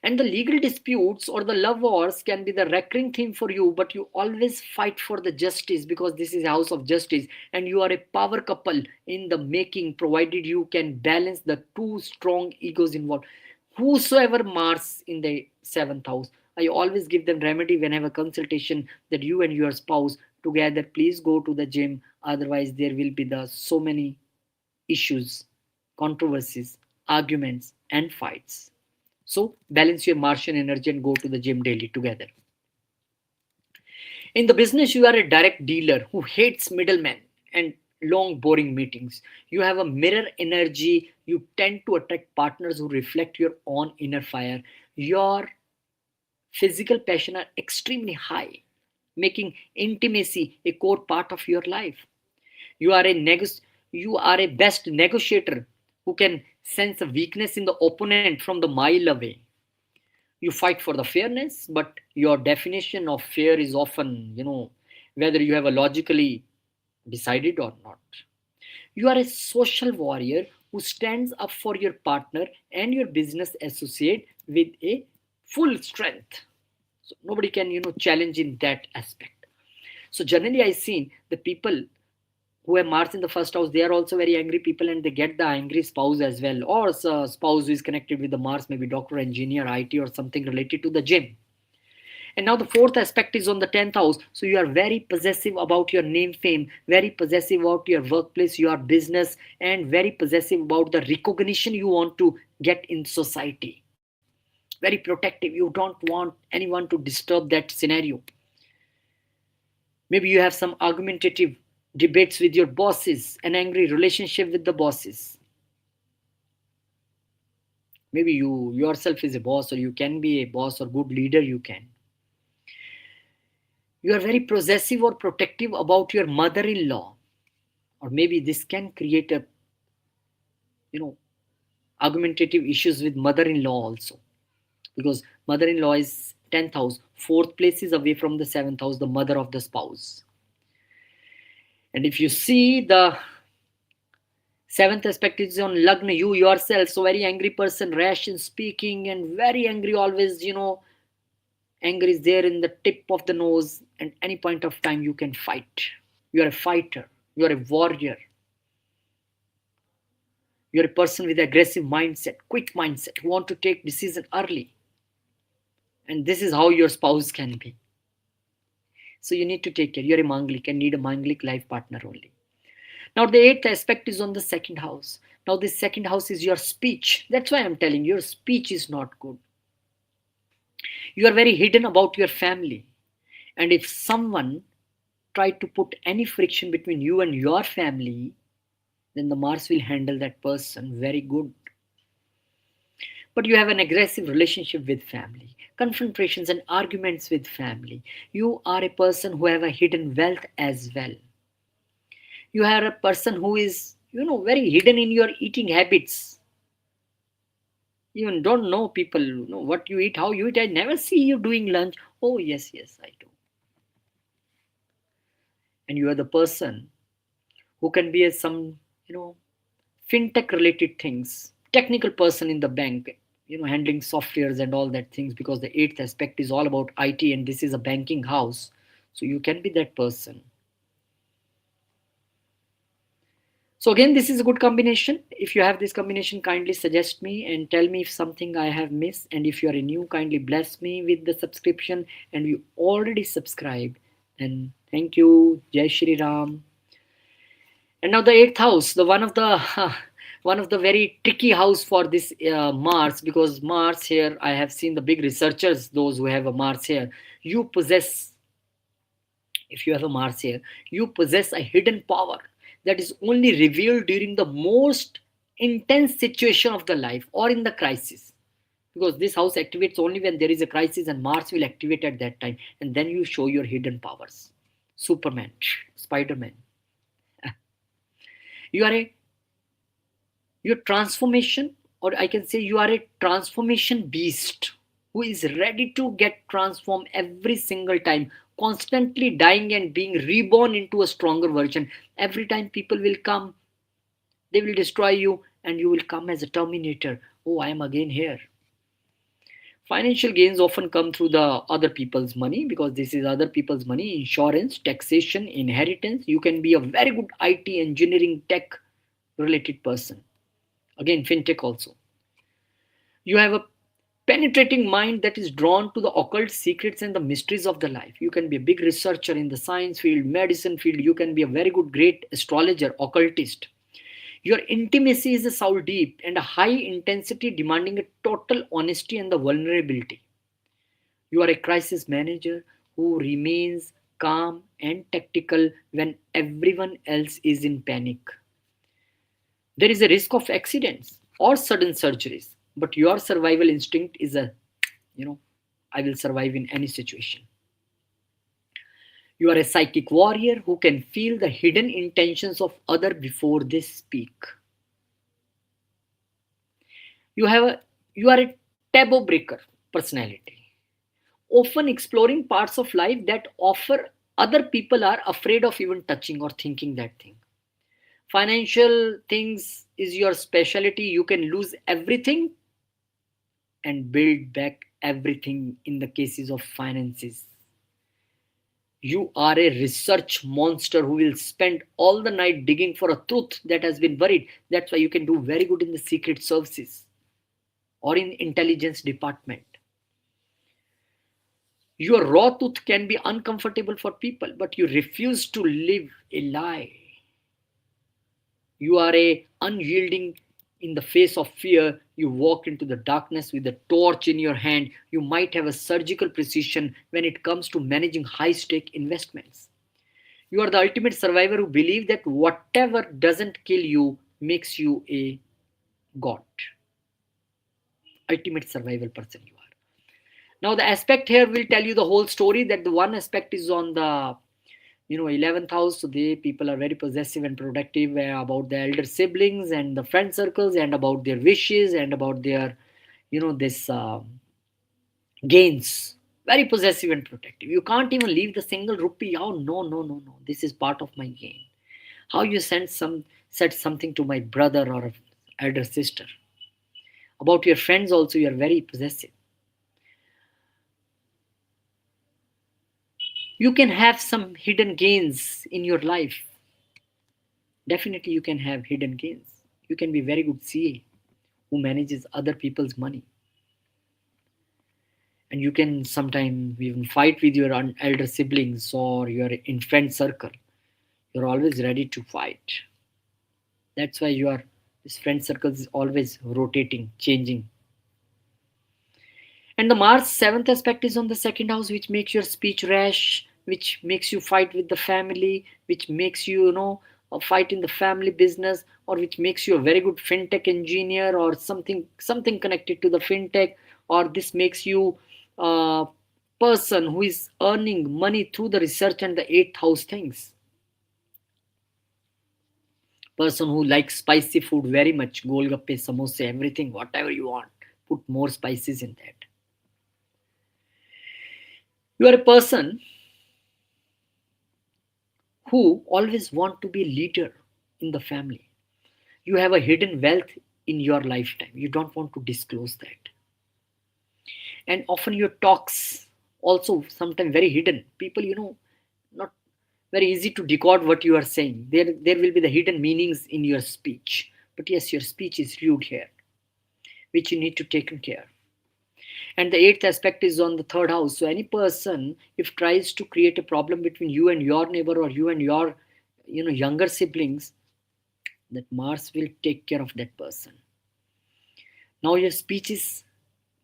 And the legal disputes or the love wars can be the recurring theme for you, but you always fight for the justice because this is a house of justice, and you are a power couple in the making, provided you can balance the two strong egos involved. Whosoever Mars in the seventh house, I always give them remedy when I have a consultation that you and your spouse together, please go to the gym. Otherwise, there will be the so many issues, controversies, arguments, and fights. So balance your Martian energy and go to the gym daily together. In the business, you are a direct dealer who hates middlemen and long boring meetings. You have a mirror energy. You tend to attract partners who reflect your own inner fire. Your physical passion are extremely high, making intimacy a core part of your life. You are you are a best negotiator who can sense a weakness in the opponent from the mile away. You fight for the fairness, but your definition of fair is often, whether you have a logically decided or not. You are a social warrior who stands up for your partner and your business associate with a full strength. So nobody can, challenge in that aspect. So generally, I seen the people who have Mars in the first house, they are also very angry people, and they get the angry spouse as well, or a spouse who is connected with the Mars, maybe doctor, engineer, IT, or something related to the gym. And now the fourth aspect is on the 10th house. So you are very possessive about your name, fame, very possessive about your workplace, your business, and very possessive about the recognition you want to get in society. Very protective. You don't want anyone to disturb that scenario. Maybe you have some argumentative debates with your bosses, an angry relationship with the bosses. Maybe you yourself is a boss, or you can be a boss or good leader. You are very possessive or protective about your mother-in-law, or maybe this can create a, you know, argumentative issues with mother-in-law also, because mother-in-law is 10th house, fourth place is away from the seventh house, the mother of the spouse. And if you see the seventh aspect is on Lagna, you yourself, so very angry person, rash in speaking and very angry always, anger is there in the tip of the nose, and any point of time you can fight. You are a fighter, you are a warrior, you are a person with aggressive mindset, quick mindset, who want to take decision early. And this is how your spouse can be. So you need to take care. You're a Manglik and need a Manglik life partner only. Now the eighth aspect is on the second house. Now this second house is your speech. That's why I'm telling you, your speech is not good. You are very hidden about your family. And if someone tried to put any friction between you and your family, then the Mars will handle that person very good. But you have an aggressive relationship with family, confrontations and arguments with family. You are a person who have a hidden wealth as well. You are a person who is, very hidden in your eating habits. Even don't know people, what you eat, how you eat. I never see you doing lunch. Oh, yes, yes, I do. And you are the person who can be a some, fintech related things, technical person in the bank, handling softwares and all that things, because the eighth aspect is all about IT and this is a banking house. So you can be that person. So again, this is a good combination. If you have this combination, kindly suggest me and tell me if something I have missed. And if you are new, kindly bless me with the subscription. And you already subscribed, then thank you. Jai Shri Ram. And now the eighth house, the one of the one of the very tricky house for this Mars, because Mars here, I have seen the big researchers, those who have a Mars here. You possess, if you have a Mars here, you possess a hidden power that is only revealed during the most intense situation of the life or in the crisis. Because this house activates only when there is a crisis, and Mars will activate at that time, and then you show your hidden powers. Superman, Spider-Man. You are a your transformation, or I can say you are a transformation beast who is ready to get transformed every single time, constantly dying and being reborn into a stronger version. Every time people will come, they will destroy you, and you will come as a terminator. Oh, I am again here. Financial gains often come through the other people's money, because this is other people's money, insurance, taxation, inheritance. You can be a very good IT engineering tech related person. Again, fintech also. You have a penetrating mind that is drawn to the occult secrets and the mysteries of the life. You can be a big researcher in the science field, medicine field. You can be a very good, great astrologer, occultist. Your intimacy is a soul deep and a high intensity, demanding a total honesty and the vulnerability. You are a crisis manager who remains calm and tactical when everyone else is in panic. There is a risk of accidents or sudden surgeries, but your survival instinct is you know, I will survive in any situation. You are a psychic warrior who can feel the hidden intentions of other before they speak. You have a you are a taboo breaker personality, often exploring parts of life that offer other people are afraid of even touching or thinking that thing. Financial things is your specialty. You can lose everything and build back everything in the cases of finances. You are a research monster who will spend all the night digging for a truth that has been buried. That's why you can do very good in the secret services or in intelligence department. Your raw truth can be uncomfortable for people, but you refuse to live a lie. You are a unyielding in the face of fear. You walk into the darkness with a torch in your hand. You might have a surgical precision when it comes to managing high stake investments. You are the ultimate survivor who believes that whatever doesn't kill you makes you a god. ultimate survival person you are. Now the aspect here will tell you the whole story. That the one aspect is on the 11th house. So they people are very possessive and protective about the elder siblings and the friend circles, and about their wishes, and about their this gains. Very possessive and protective. You can't even leave the single rupee. Oh, no, no, no, no, this is part of my gain. How you said something to my brother or elder sister. About your friends also, you are very possessive. You can have some hidden gains in your life. Definitely you can have hidden gains. You can be very good CA who manages other people's money. And you can sometimes even fight with your elder siblings or your in friend circle. You're always ready to fight. That's why this friend circle is always rotating, changing. And the Mars seventh aspect is on the second house, which makes your speech rash, which makes you fight with the family, which makes you, fight in the family business, or which makes you a very good fintech engineer or something connected to the fintech, or this makes you a person who is earning money through the research and the eighth house things. Person who likes spicy food very much, golgappe, samosa, everything, whatever you want, put more spices in that. You are a person who always want to be a leader in the family. You have a hidden wealth in your lifetime. You don't want to disclose that. And often your talks also sometimes very hidden. People, not very easy to decode what you are saying. There will be the hidden meanings in your speech. But yes, your speech is rude here, which you need to take care. And the eighth aspect is on the third house. So any person, if tries to create a problem between you and your neighbor, or you and your younger siblings, that Mars will take care of that person. Now your speech is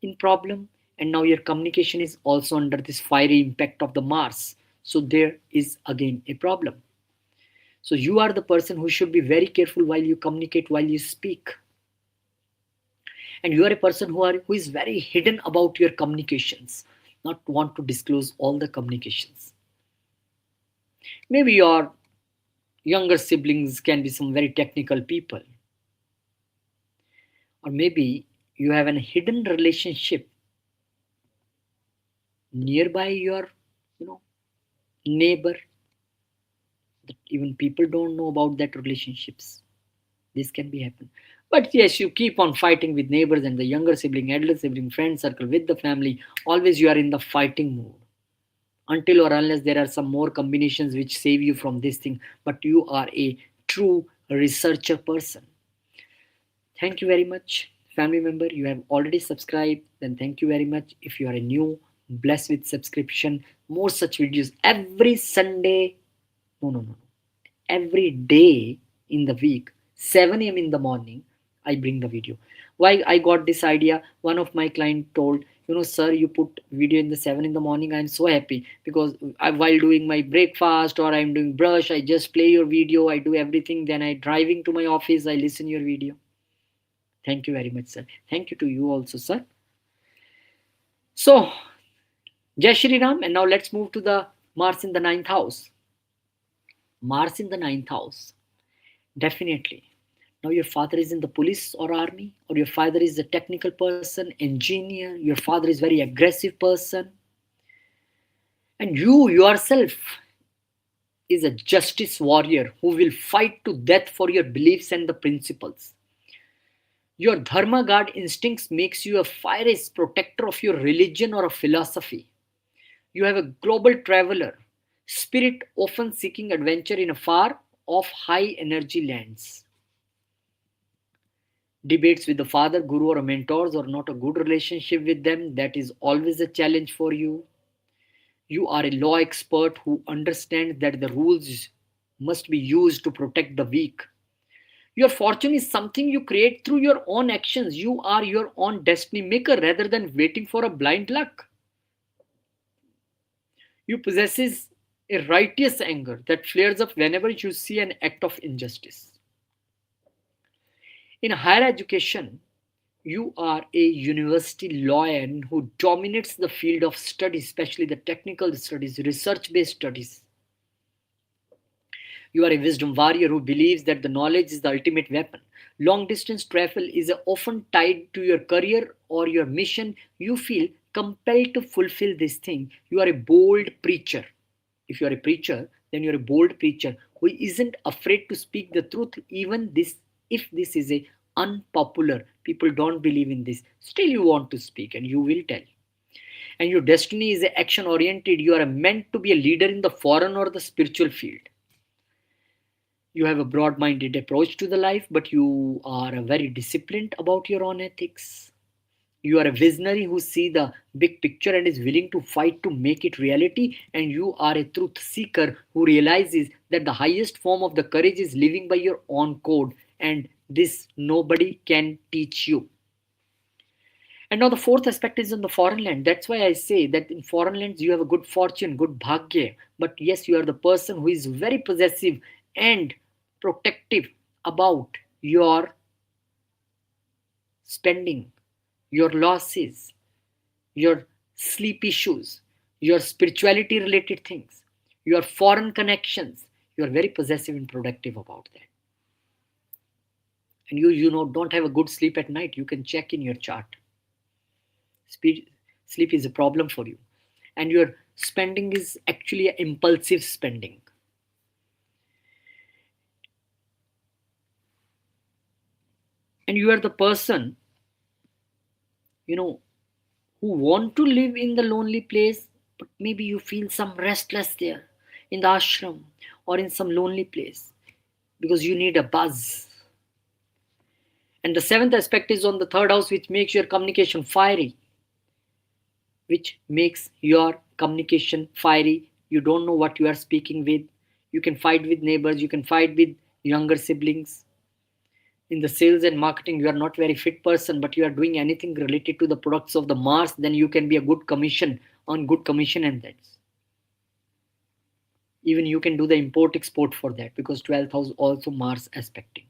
in problem, and now your communication is also under this fiery impact of the Mars. So there is again a problem. So you are the person who should be very careful while you communicate, while you speak. And you are a person who is very hidden about your communications, not want to disclose all the communications. Maybe your younger siblings can be some very technical people, or maybe you have a hidden relationship nearby your neighbor, that even people don't know about that relationships. This can be happen. But yes, you keep on fighting with neighbors and the younger sibling, elder sibling, friend circle, with the family. Always you are in the fighting mode, until or unless there are some more combinations which save you from this thing. But you are a true researcher person. Thank you very much, family member. You have already subscribed, then thank you very much. If you are a new, blessed with subscription, more such videos every Sunday. No. Every day in the week, 7 a.m. in the morning, I bring the video. Why I got this idea? One of my client told, sir, you put video in the 7 in the morning. I'm so happy because while doing my breakfast or I'm doing brush, I just play your video. I do everything. Then I driving to my office. I listen your video. Thank you very much, sir. Thank you to you also, sir. So, Jai Shri Ram. And now let's move to the Mars in the ninth house. Mars in the ninth house. Definitely. Now your father is in the police or army, or your father is a technical person, engineer, your father is very aggressive person. And you yourself is a justice warrior who will fight to death for your beliefs and the principles. Your dharma guard instincts makes you a fiery protector of your religion or a philosophy. You have a global traveler, spirit often seeking adventure in a far off high energy lands. Debates with the father, guru, or mentors, or not a good relationship with them, that is always a challenge for you. You are a law expert who understands that the rules must be used to protect the weak. Your fortune is something you create through your own actions. You are your own destiny maker rather than waiting for a blind luck. You possess a righteous anger that flares up whenever you see an act of injustice. In higher education, You are a university lion who dominates the field of studies, especially the technical studies, research based studies. You are a wisdom warrior who believes that the knowledge is the ultimate weapon. Long distance travel is often tied to your career or your mission. You feel compelled to fulfill this thing. You are a bold preacher. If you are a preacher, then you're a bold preacher who isn't afraid to speak the truth, even this if this is a unpopular. People don't believe in this. Still you want to speak and you will tell. And your destiny is action oriented. You are meant to be a leader in the foreign or the spiritual field. You have a broad minded approach to the life, but you are very disciplined about your own ethics. You are a visionary who sees the big picture and is willing to fight to make it reality. And you are a truth seeker who realizes that the highest form of the courage is living by your own code, and this nobody can teach you. And now the fourth aspect is on the foreign land. That's why I say that in foreign lands you have a good fortune, good bhagya. But yes, you are the person who is very possessive and protective about your spending, your losses, your sleep issues, your spirituality related things, your foreign connections. You are very possessive and productive about that. And you don't have a good sleep at night. You can check in your chart. Sleep is a problem for you. And your spending is actually impulsive spending. And you are the person, you know, who want to live in the lonely place, but maybe you feel some restless there in the ashram or in some lonely place because you need a buzz. And the seventh aspect is on the third house, which makes your communication fiery. Which makes your communication fiery. You don't know what you are speaking with. You can fight with neighbors, you can fight with younger siblings. In the sales and marketing, you are not very fit person, but you are doing anything related to the products of the Mars, then you can be a good commission on good commission, and that's even you can do the import export for that because 12th house also Mars aspecting.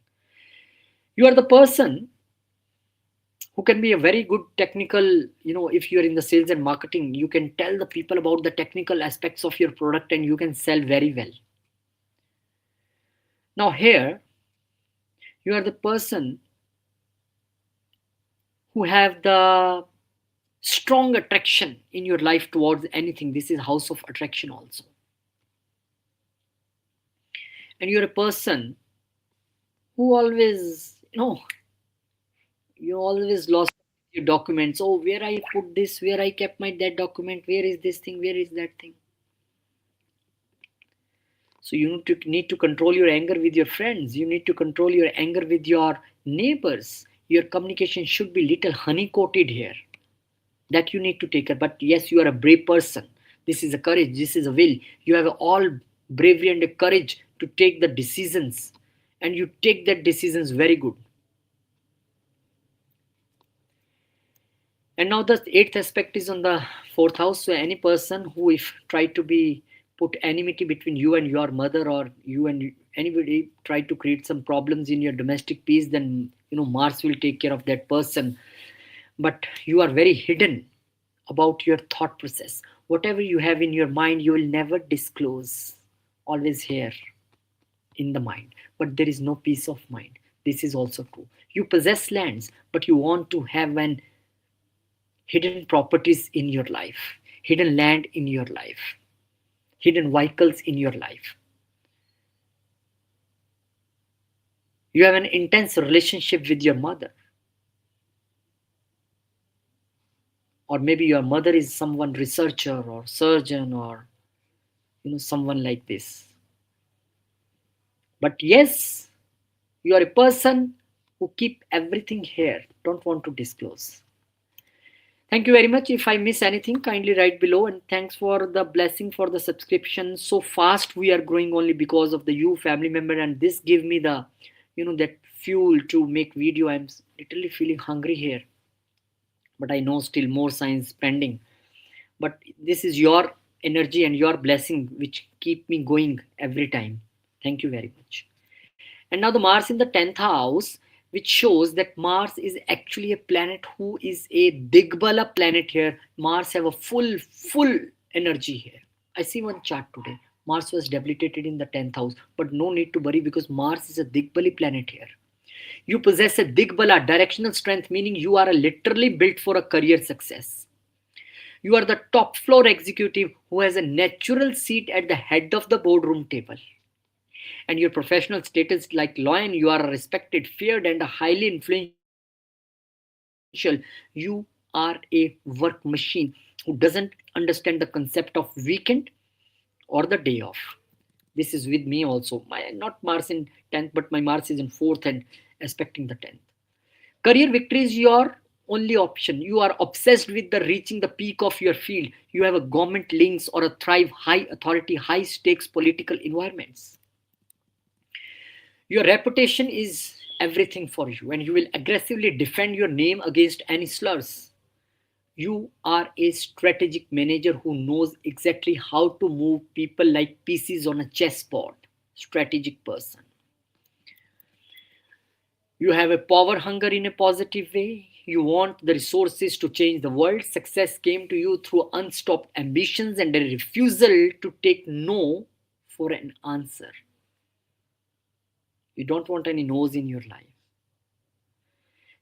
You are the person who can be a very good technical, if you are in the sales and marketing, you can tell the people about the technical aspects of your product and you can sell very well. Now here you are the person who have the strong attraction in your life towards anything. This is house of attraction also. And you're a person who always, you always lost your documents. Oh, where I put this, where I kept my that document, where is this thing, where is that thing. So you need to control your anger with your friends. You need to control your anger with your neighbors. Your communication should be little honey coated here. That you need to take care. But yes, you are a brave person. This is a courage. This is a will. You have all bravery and a courage to take the decisions, and you take that decisions very good. And now the eighth aspect is on the fourth house. So any person who if try to be put enmity between you and your mother, or you and anybody try to create some problems in your domestic peace, then Mars will take care of that person. But you are very hidden about your thought process. Whatever you have in your mind, you will never disclose. Always here in the mind. But there is no peace of mind. This is also true. You possess lands, but you want to have an hidden properties in your life, hidden land in your life, hidden vehicles in your life. You have an intense relationship with your mother. Or maybe your mother is someone researcher or surgeon or someone like this. But yes, you are a person who keep everything here, don't want to disclose. Thank you very much. If I miss anything, kindly write below, and thanks for the blessing for the subscription. So fast we are growing only because of the you family member, and this give me the that fuel to make video. I'm literally feeling hungry here, but I know still more science pending. But this is your energy and your blessing which keep me going every time. Thank you very much. And now the Mars in the 10th house which shows that Mars is actually a planet who is a Digbala planet here. Mars have a full energy here. I see one chart today. Mars was debilitated in the 10th house, but no need to worry because Mars is a Digbali planet here. You possess a Digbala, directional strength, meaning you are literally built for a career success. You are the top floor executive who has a natural seat at the head of the boardroom table. And your professional status, like lion, you are respected, feared, and highly influential. You are a work machine who doesn't understand the concept of weekend or the day off. This is with me also. My not Mars in 10th, but my Mars is in 4th and aspecting the 10th. Career victory is your only option. You are obsessed with the reaching the peak of your field. You have a government links or a thrive high authority, high stakes political environments. Your reputation is everything for you, and you will aggressively defend your name against any slurs. You are a strategic manager who knows exactly how to move people like pieces on a chessboard. Strategic person. You have a power hunger in a positive way. You want the resources to change the world. Success came to you through unstopped ambitions and a refusal to take no for an answer. You don't want any no's in your life.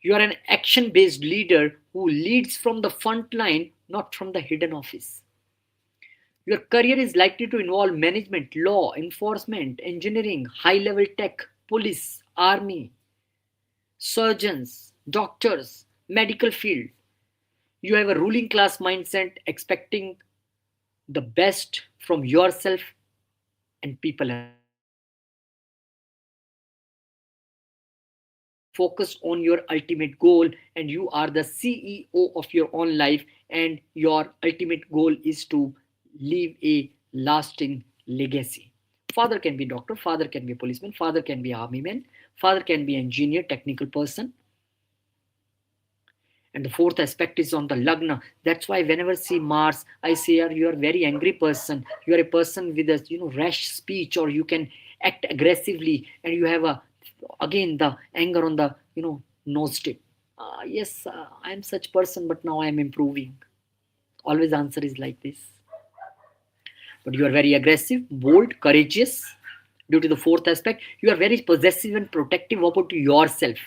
You are an action based leader who leads from the front line, not from the hidden office. Your career is likely to involve management, law, enforcement, engineering, high level tech, police, army, surgeons, doctors, medical field. You have a ruling class mindset, expecting the best from yourself and people around you. You are focused on your ultimate goal and you are the CEO of your own life, and your ultimate goal is to leave a lasting legacy. Father can be doctor, father can be a policeman, father can be army man, father can be engineer, technical person. And the fourth aspect is on the lagna. That's why whenever I see Mars, I say you are a very angry person. You are a person with a rash speech, or you can act aggressively, and you have a again the anger on the nose tip. Yes, I am such person, but now I am improving. Always answer is like this. But you are very aggressive, bold, courageous. Due to the fourth aspect, you are very possessive and protective about yourself.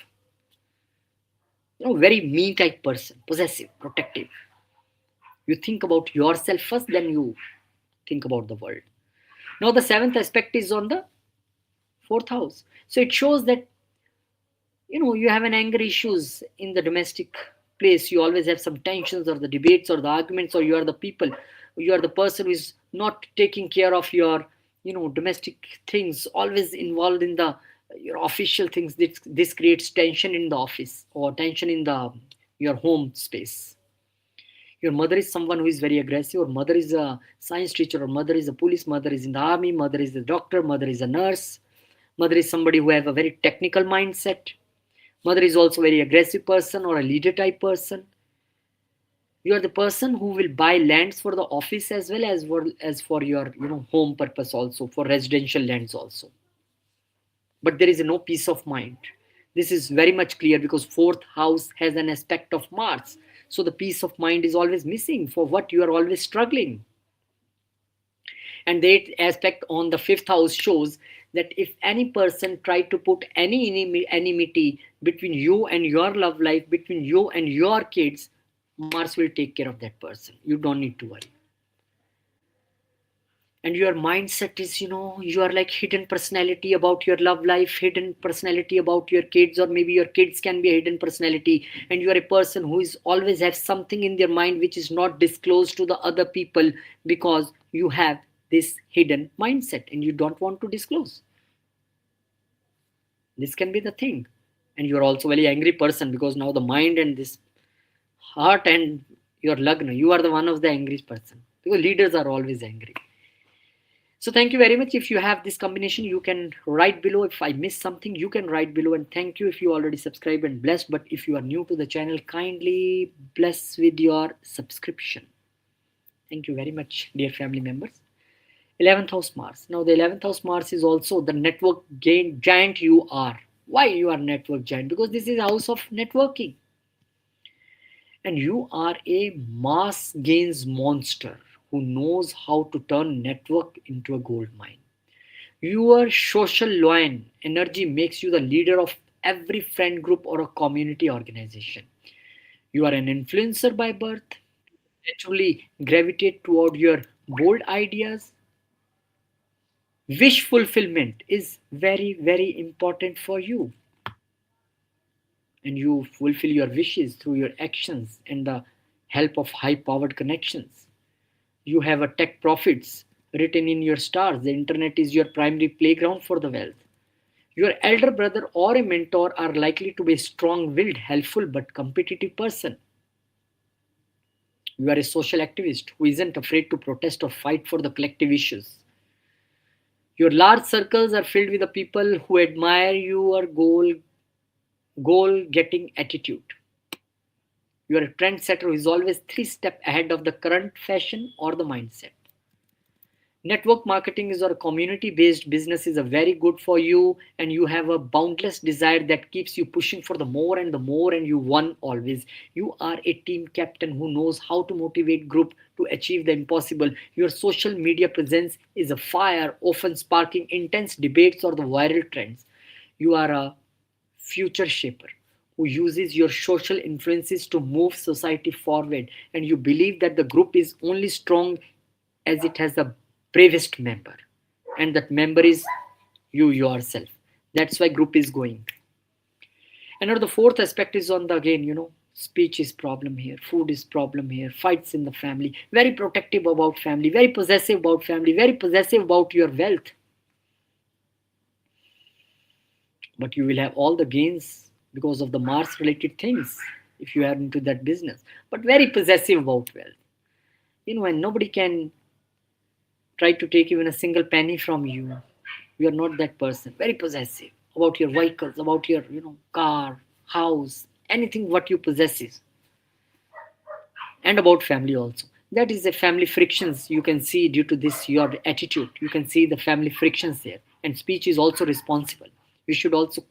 Very me type person, possessive, protective. You think about yourself first, then you think about the world. Now the seventh aspect is on the fourth house, so it shows that you have an anger issues in the domestic place. You always have some tensions or the debates or the arguments, or you are the person who is not taking care of your domestic things, always involved in the your official things. This creates tension in the office or tension in the your home space. Your mother is someone who is very aggressive, or mother is a science teacher, or mother is a police, mother is in the army, mother is a doctor, mother is a nurse, mother is somebody who have a very technical mindset, mother is also a very aggressive person or a leader type person. You are the person who will buy lands for the office as well as for your home purpose, also for residential lands also. But there is no peace of mind. This is very much clear because fourth house has an aspect of Mars. So the peace of mind is always missing, for what you are always struggling. And that aspect on the fifth house shows that if any person tried to put any enmity between you and your love life, between you and your kids, Mars will take care of that person. You don't need to worry. And your mindset is you are like hidden personality about your love life, hidden personality about your kids, or maybe your kids can be a hidden personality, and you are a person who is always have something in their mind which is not disclosed to the other people, because you have this hidden mindset and you don't want to disclose. This can be the thing. And you're also a very angry person, because now the mind and this heart and your lagna, you are the one of the angry person, because leaders are always angry. So thank you very much. If you have this combination, you can write below. If I miss something, you can write below. And thank you if you already subscribed and blessed. But if you are new to the channel, kindly bless with your subscription. Thank you very much, dear family members. 11th house Mars. Now the 11th house Mars is also the network giant you are. Why you are network giant? Because this is house of networking. And you are a mass gains monster who knows how to turn network into a gold mine. Your social lion energy makes you the leader of every friend group or a community organization. You are an influencer by birth, naturally gravitate toward your bold ideas. Wish fulfillment is very, very important for you, and you fulfill your wishes through your actions and the help of high powered connections. You have a tech profits written in your stars. The internet is your primary playground for the wealth. Your elder brother or a mentor are likely to be a strong willed, helpful, but competitive person. You are a social activist who isn't afraid to protest or fight for the collective issues. Your large circles are filled with the people who admire your goal getting attitude. You are a trendsetter who is always three steps ahead of the current fashion or the mindset. Network marketing is or a community based business is a very good for you, and you have a boundless desire that keeps you pushing for the more and the more, and you won always. You are a team captain who knows how to motivate group to achieve the impossible. Your social media presence is a fire, often sparking intense debates or the viral trends. You are a future shaper who uses your social influences to move society forward, and you believe that the group is only strong as it has the bravest member, and that member is you yourself. That's why group is going. And now the fourth aspect is on the, again, speech is problem here, food is problem here, fights in the family, very protective about family, very possessive about family, very possessive about your wealth. But you will have all the gains because of the Mars related things if you are into that business, but very possessive about wealth, and nobody can try to take even a single penny from you. You are not that person. Very possessive about your vehicles, about your car, house, anything what you possesses, and about family also. That is the family frictions you can see due to this your attitude. You can see the family frictions there, and speech is also responsible. You should also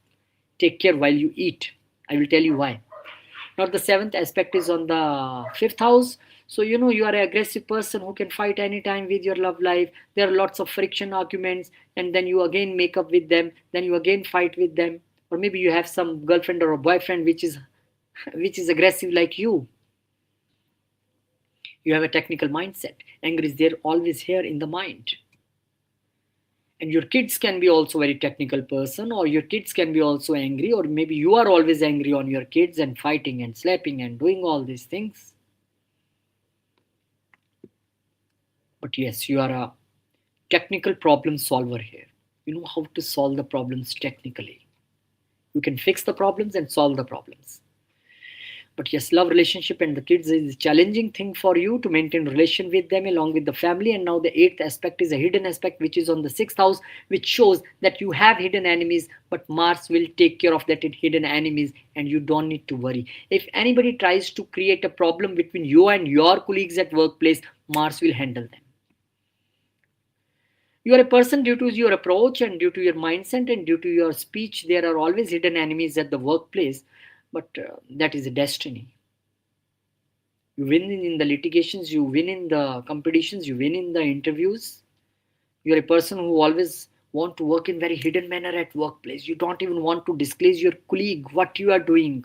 take care while you eat. I will tell you why. Now the seventh aspect is on the fifth house. So you are an aggressive person who can fight anytime with your love life. There are lots of friction arguments, and then you again make up with them, then you again fight with them. Or maybe you have some girlfriend or a boyfriend which is aggressive like you. You have a technical mindset. Anger is there always here in the mind. And your kids can be also very technical person, or your kids can be also angry, or maybe you are always angry on your kids and fighting and slapping and doing all these things. But yes, you are a technical problem solver here. You know how to solve the problems technically. You can fix the problems and solve the problems. But yes, love relationship and the kids is a challenging thing for you to maintain relation with them along with the family. And now the eighth aspect is a hidden aspect, which is on the sixth house, which shows that you have hidden enemies, but Mars will take care of that hidden enemies, and you don't need to worry. If anybody tries to create a problem between you and your colleagues at workplace, Mars will handle them. You are a person, due to your approach and due to your mindset and due to your speech, there are always hidden enemies at the workplace, but that is a destiny. You win in the litigations, you win in the competitions, you win in the interviews. You're a person who always want to work in very hidden manner at workplace. You don't even want to disclose your colleague what you are doing.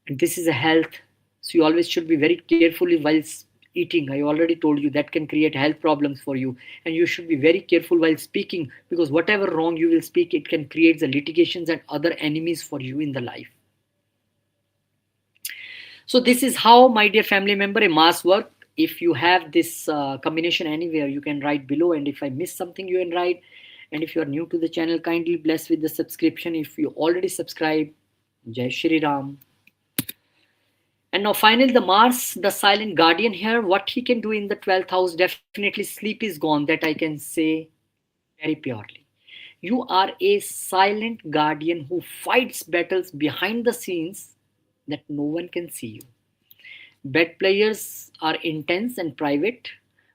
And this is a health, so you always should be very careful while eating. I already told you that can create health problems for you, and you should be very careful while speaking, because whatever wrong you will speak, it can create the litigations and other enemies for you in the life. So this is how, my dear family member, a mass work. If you have this combination anywhere, you can write below, and if I miss something, you can write. And if you are new to the channel, kindly bless with the subscription. If you already subscribe, Jai Shri Ram. And now finally, the Mars, the silent guardian here, what he can do in the 12th house, definitely sleep is gone, that I can say very purely. You are a silent guardian who fights battles behind the scenes that no one can see you. Bet players are intense and private,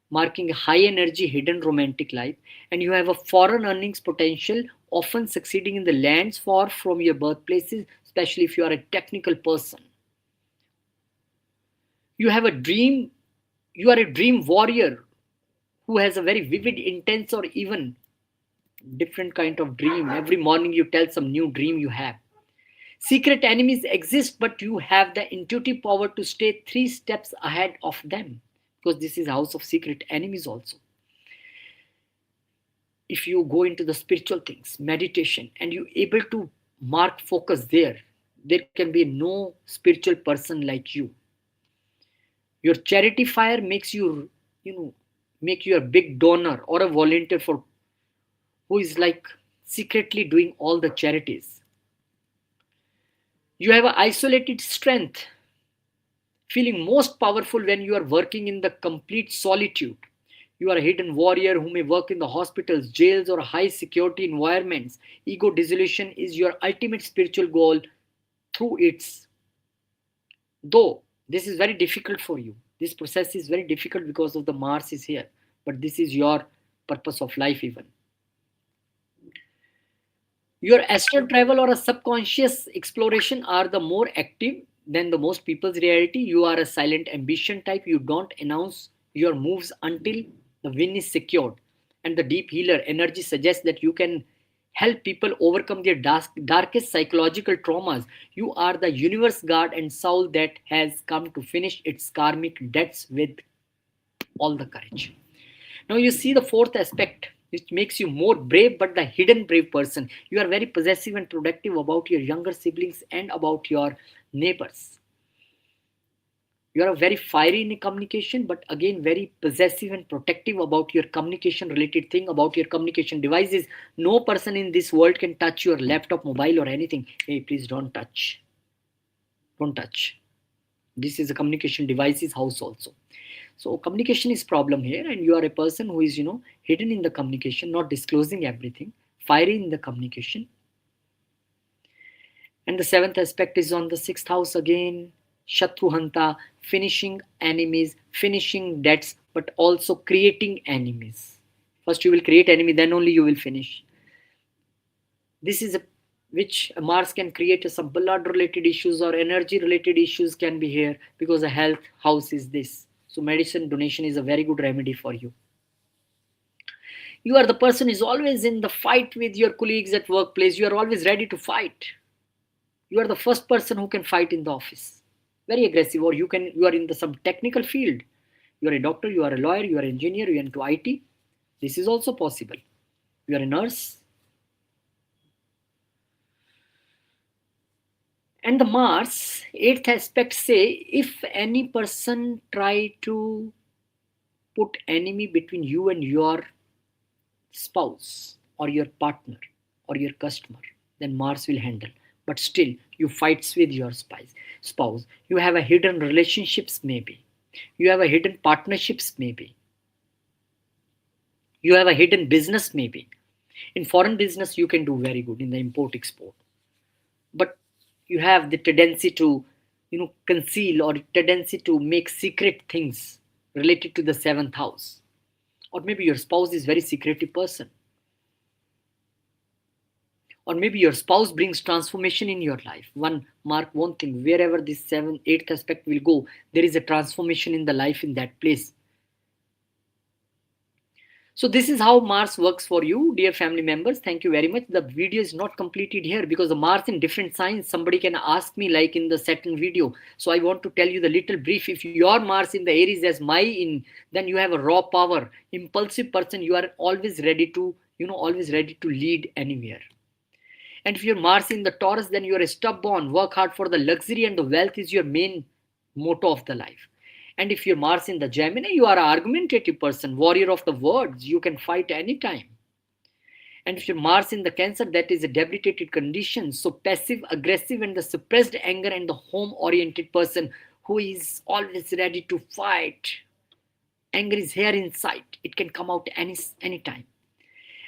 marking a high energy, hidden romantic life, and you have a foreign earnings potential often succeeding in the lands far from your birthplaces, especially if you are a technical person. You have a dream, you are a dream warrior who has a very vivid, intense, or even different kind of dream. Every morning you tell some new dream you have. Secret enemies exist, but you have the intuitive power to stay 3 steps ahead of them, because this is house of secret enemies also. If you go into the spiritual things, meditation, and you able to mark focus there can be no spiritual person like you. Your charity fire makes you, you know, make you a big donor or a volunteer for who is like secretly doing all the charities. You have an isolated strength, feeling most powerful when you are working in the complete solitude. You are a hidden warrior who may work in the hospitals, jails, or high security environments. Ego dissolution is your ultimate spiritual goal through its. Though this is very difficult for you, this process is very difficult because of the Mars is here, but this is your purpose of life even. Your astral travel or a subconscious exploration are the more active than the most people's reality. You are a silent ambition type. You don't announce your moves until the win is secured. And the deep healer energy suggests that you can help people overcome their darkest psychological traumas. You are the universe guard and soul that has come to finish its karmic debts with all the courage. Now you see the fourth aspect, which makes you more brave, but the hidden brave person. You are very possessive and protective about your younger siblings and about your neighbors. You are very fiery in communication, but again very possessive and protective about your communication related thing, about your communication devices. No person in this world can touch your laptop, mobile, or anything. Hey, please don't touch. Don't touch. This is a communication devices house also. So communication is problem here, and you are a person who is, hidden in the communication, not disclosing everything, fiery in the communication. And the seventh aspect is on the sixth house again, Shatruhanta, finishing enemies, finishing debts, but also creating enemies. First you will create enemy, then only you will finish. This is which Mars can create some blood related issues or energy related issues can be here, because the health house is this. So medicine donation is a very good remedy for you. You are the person who is always in the fight with your colleagues at workplace. You are always ready to fight. You are the first person who can fight in the office. Very aggressive. Or you are in some technical field. You are a doctor, you are a lawyer, you are an engineer, you are into IT. This is also possible. You are a nurse. And the Mars, 8th aspect say, if any person try to put enemy between you and your spouse or your partner or your customer, then Mars will handle. But still, you fights with your spouse. You have a hidden relationships maybe. You have a hidden partnerships maybe. You have a hidden business maybe. In foreign business, you can do very good in the import-export. But you have the tendency to, conceal or tendency to make secret things related to the 7th house. Or maybe your spouse is very secretive person. Or maybe your spouse brings transformation in your life. Mark one thing, wherever this 7th, 8th aspect will go, there is a transformation in the life in that place. So this is how Mars works for you, dear family members. Thank you very much. The video is not completed here because the Mars in different signs, somebody can ask me like in the second video. So I want to tell you the little brief. If your Mars in the Aries as my in, then you have a raw power, impulsive person. You are always ready to, always ready to lead anywhere. And if you're Mars in the Taurus, then you're a stubborn, work hard for the luxury and the wealth is your main motto of the life. And if you're Mars in the Gemini, you are an argumentative person, warrior of the words. You can fight anytime. And if you're Mars in the Cancer, that is a debilitated condition. So passive, aggressive, and the suppressed anger and the home-oriented person who is always ready to fight. Anger is here inside. It can come out anytime.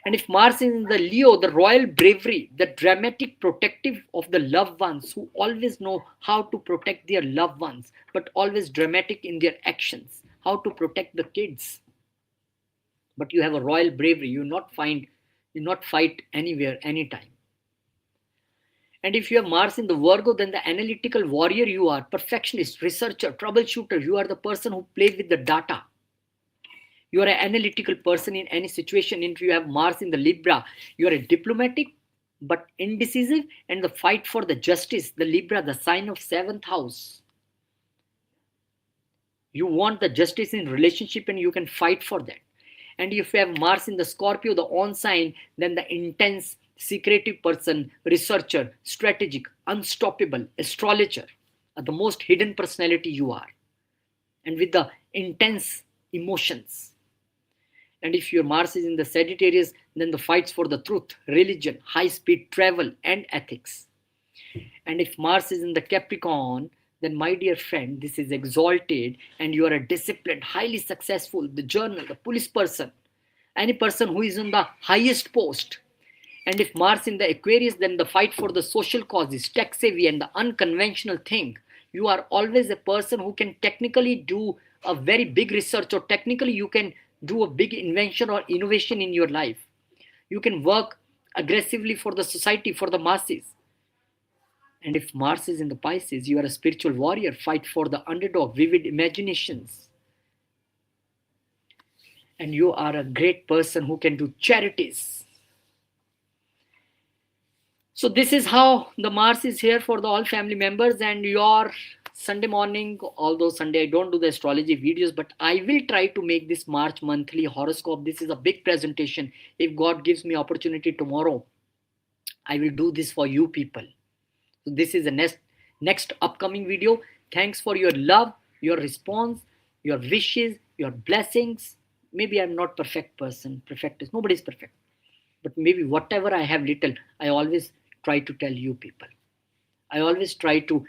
And if Mars is in the Leo, the royal bravery, the dramatic protective of the loved ones who always know how to protect their loved ones, but always dramatic in their actions, how to protect the kids. But you have a royal bravery. You will not find, You not fight anywhere, anytime. And if you have Mars in the Virgo, then the analytical warrior you are, perfectionist, researcher, troubleshooter. You are the person who plays with the data. You are an analytical person in any situation. If you have Mars in the Libra, you are a diplomatic but indecisive, and the fight for the justice, the Libra, the sign of seventh house. You want the justice in relationship and you can fight for that. And if you have Mars in the Scorpio, the on sign, then the intense, secretive person, researcher, strategic, unstoppable, astrologer, are the most hidden personality you are. And with the intense emotions. And if your Mars is in the Sagittarius, then the fights for the truth, religion, high speed travel, and ethics. And if Mars is in the Capricorn, then my dear friend, this is exalted and you are a disciplined, highly successful, the journal, the police person, any person who is in the highest post. And if Mars in the Aquarius, then the fight for the social causes, tech savvy, and the unconventional thing. You are always a person who can technically do a very big research, or technically you can do a big invention or innovation in your life. You can work aggressively for the society, for the masses. And if Mars is in the Pisces, you are a spiritual warrior, fight for the underdog, vivid imaginations. And you are a great person who can do charities. So this is how the Mars is here for the all family members. And your Sunday morning, although Sunday I don't do the astrology videos, but I will try to make this March monthly horoscope. This is a big presentation. If God gives me opportunity tomorrow, I will do this for you people. So this is the next upcoming video. Thanks for your love, your response, your wishes, your blessings. Maybe I'm not perfect person. Perfect is nobody's perfect. But maybe whatever I have little, I always try to tell you people. I always try to,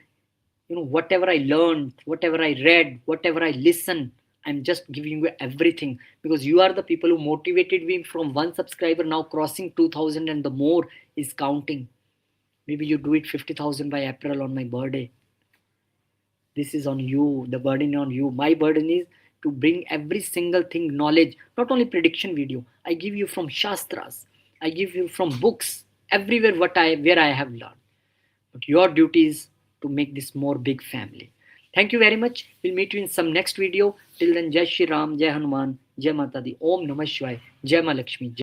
whatever I learned, whatever I read, whatever I listen, I'm just giving you everything, because you are the people who motivated me from 1 subscriber now crossing 2,000, and the more is counting. Maybe you do it 50,000 by April on my birthday. This is on you, the burden on you. My burden is to bring every single thing, knowledge, not only prediction video. I give you from Shastras, I give you from books, everywhere where I have learned. But your duty is to make this more big family. Thank you very much. We'll meet you in some next video. Till then, Jai Shri Ram, Jai Hanuman, Jai Mata Di, Om Namah Shivaya, Jai Ma Lakshmi.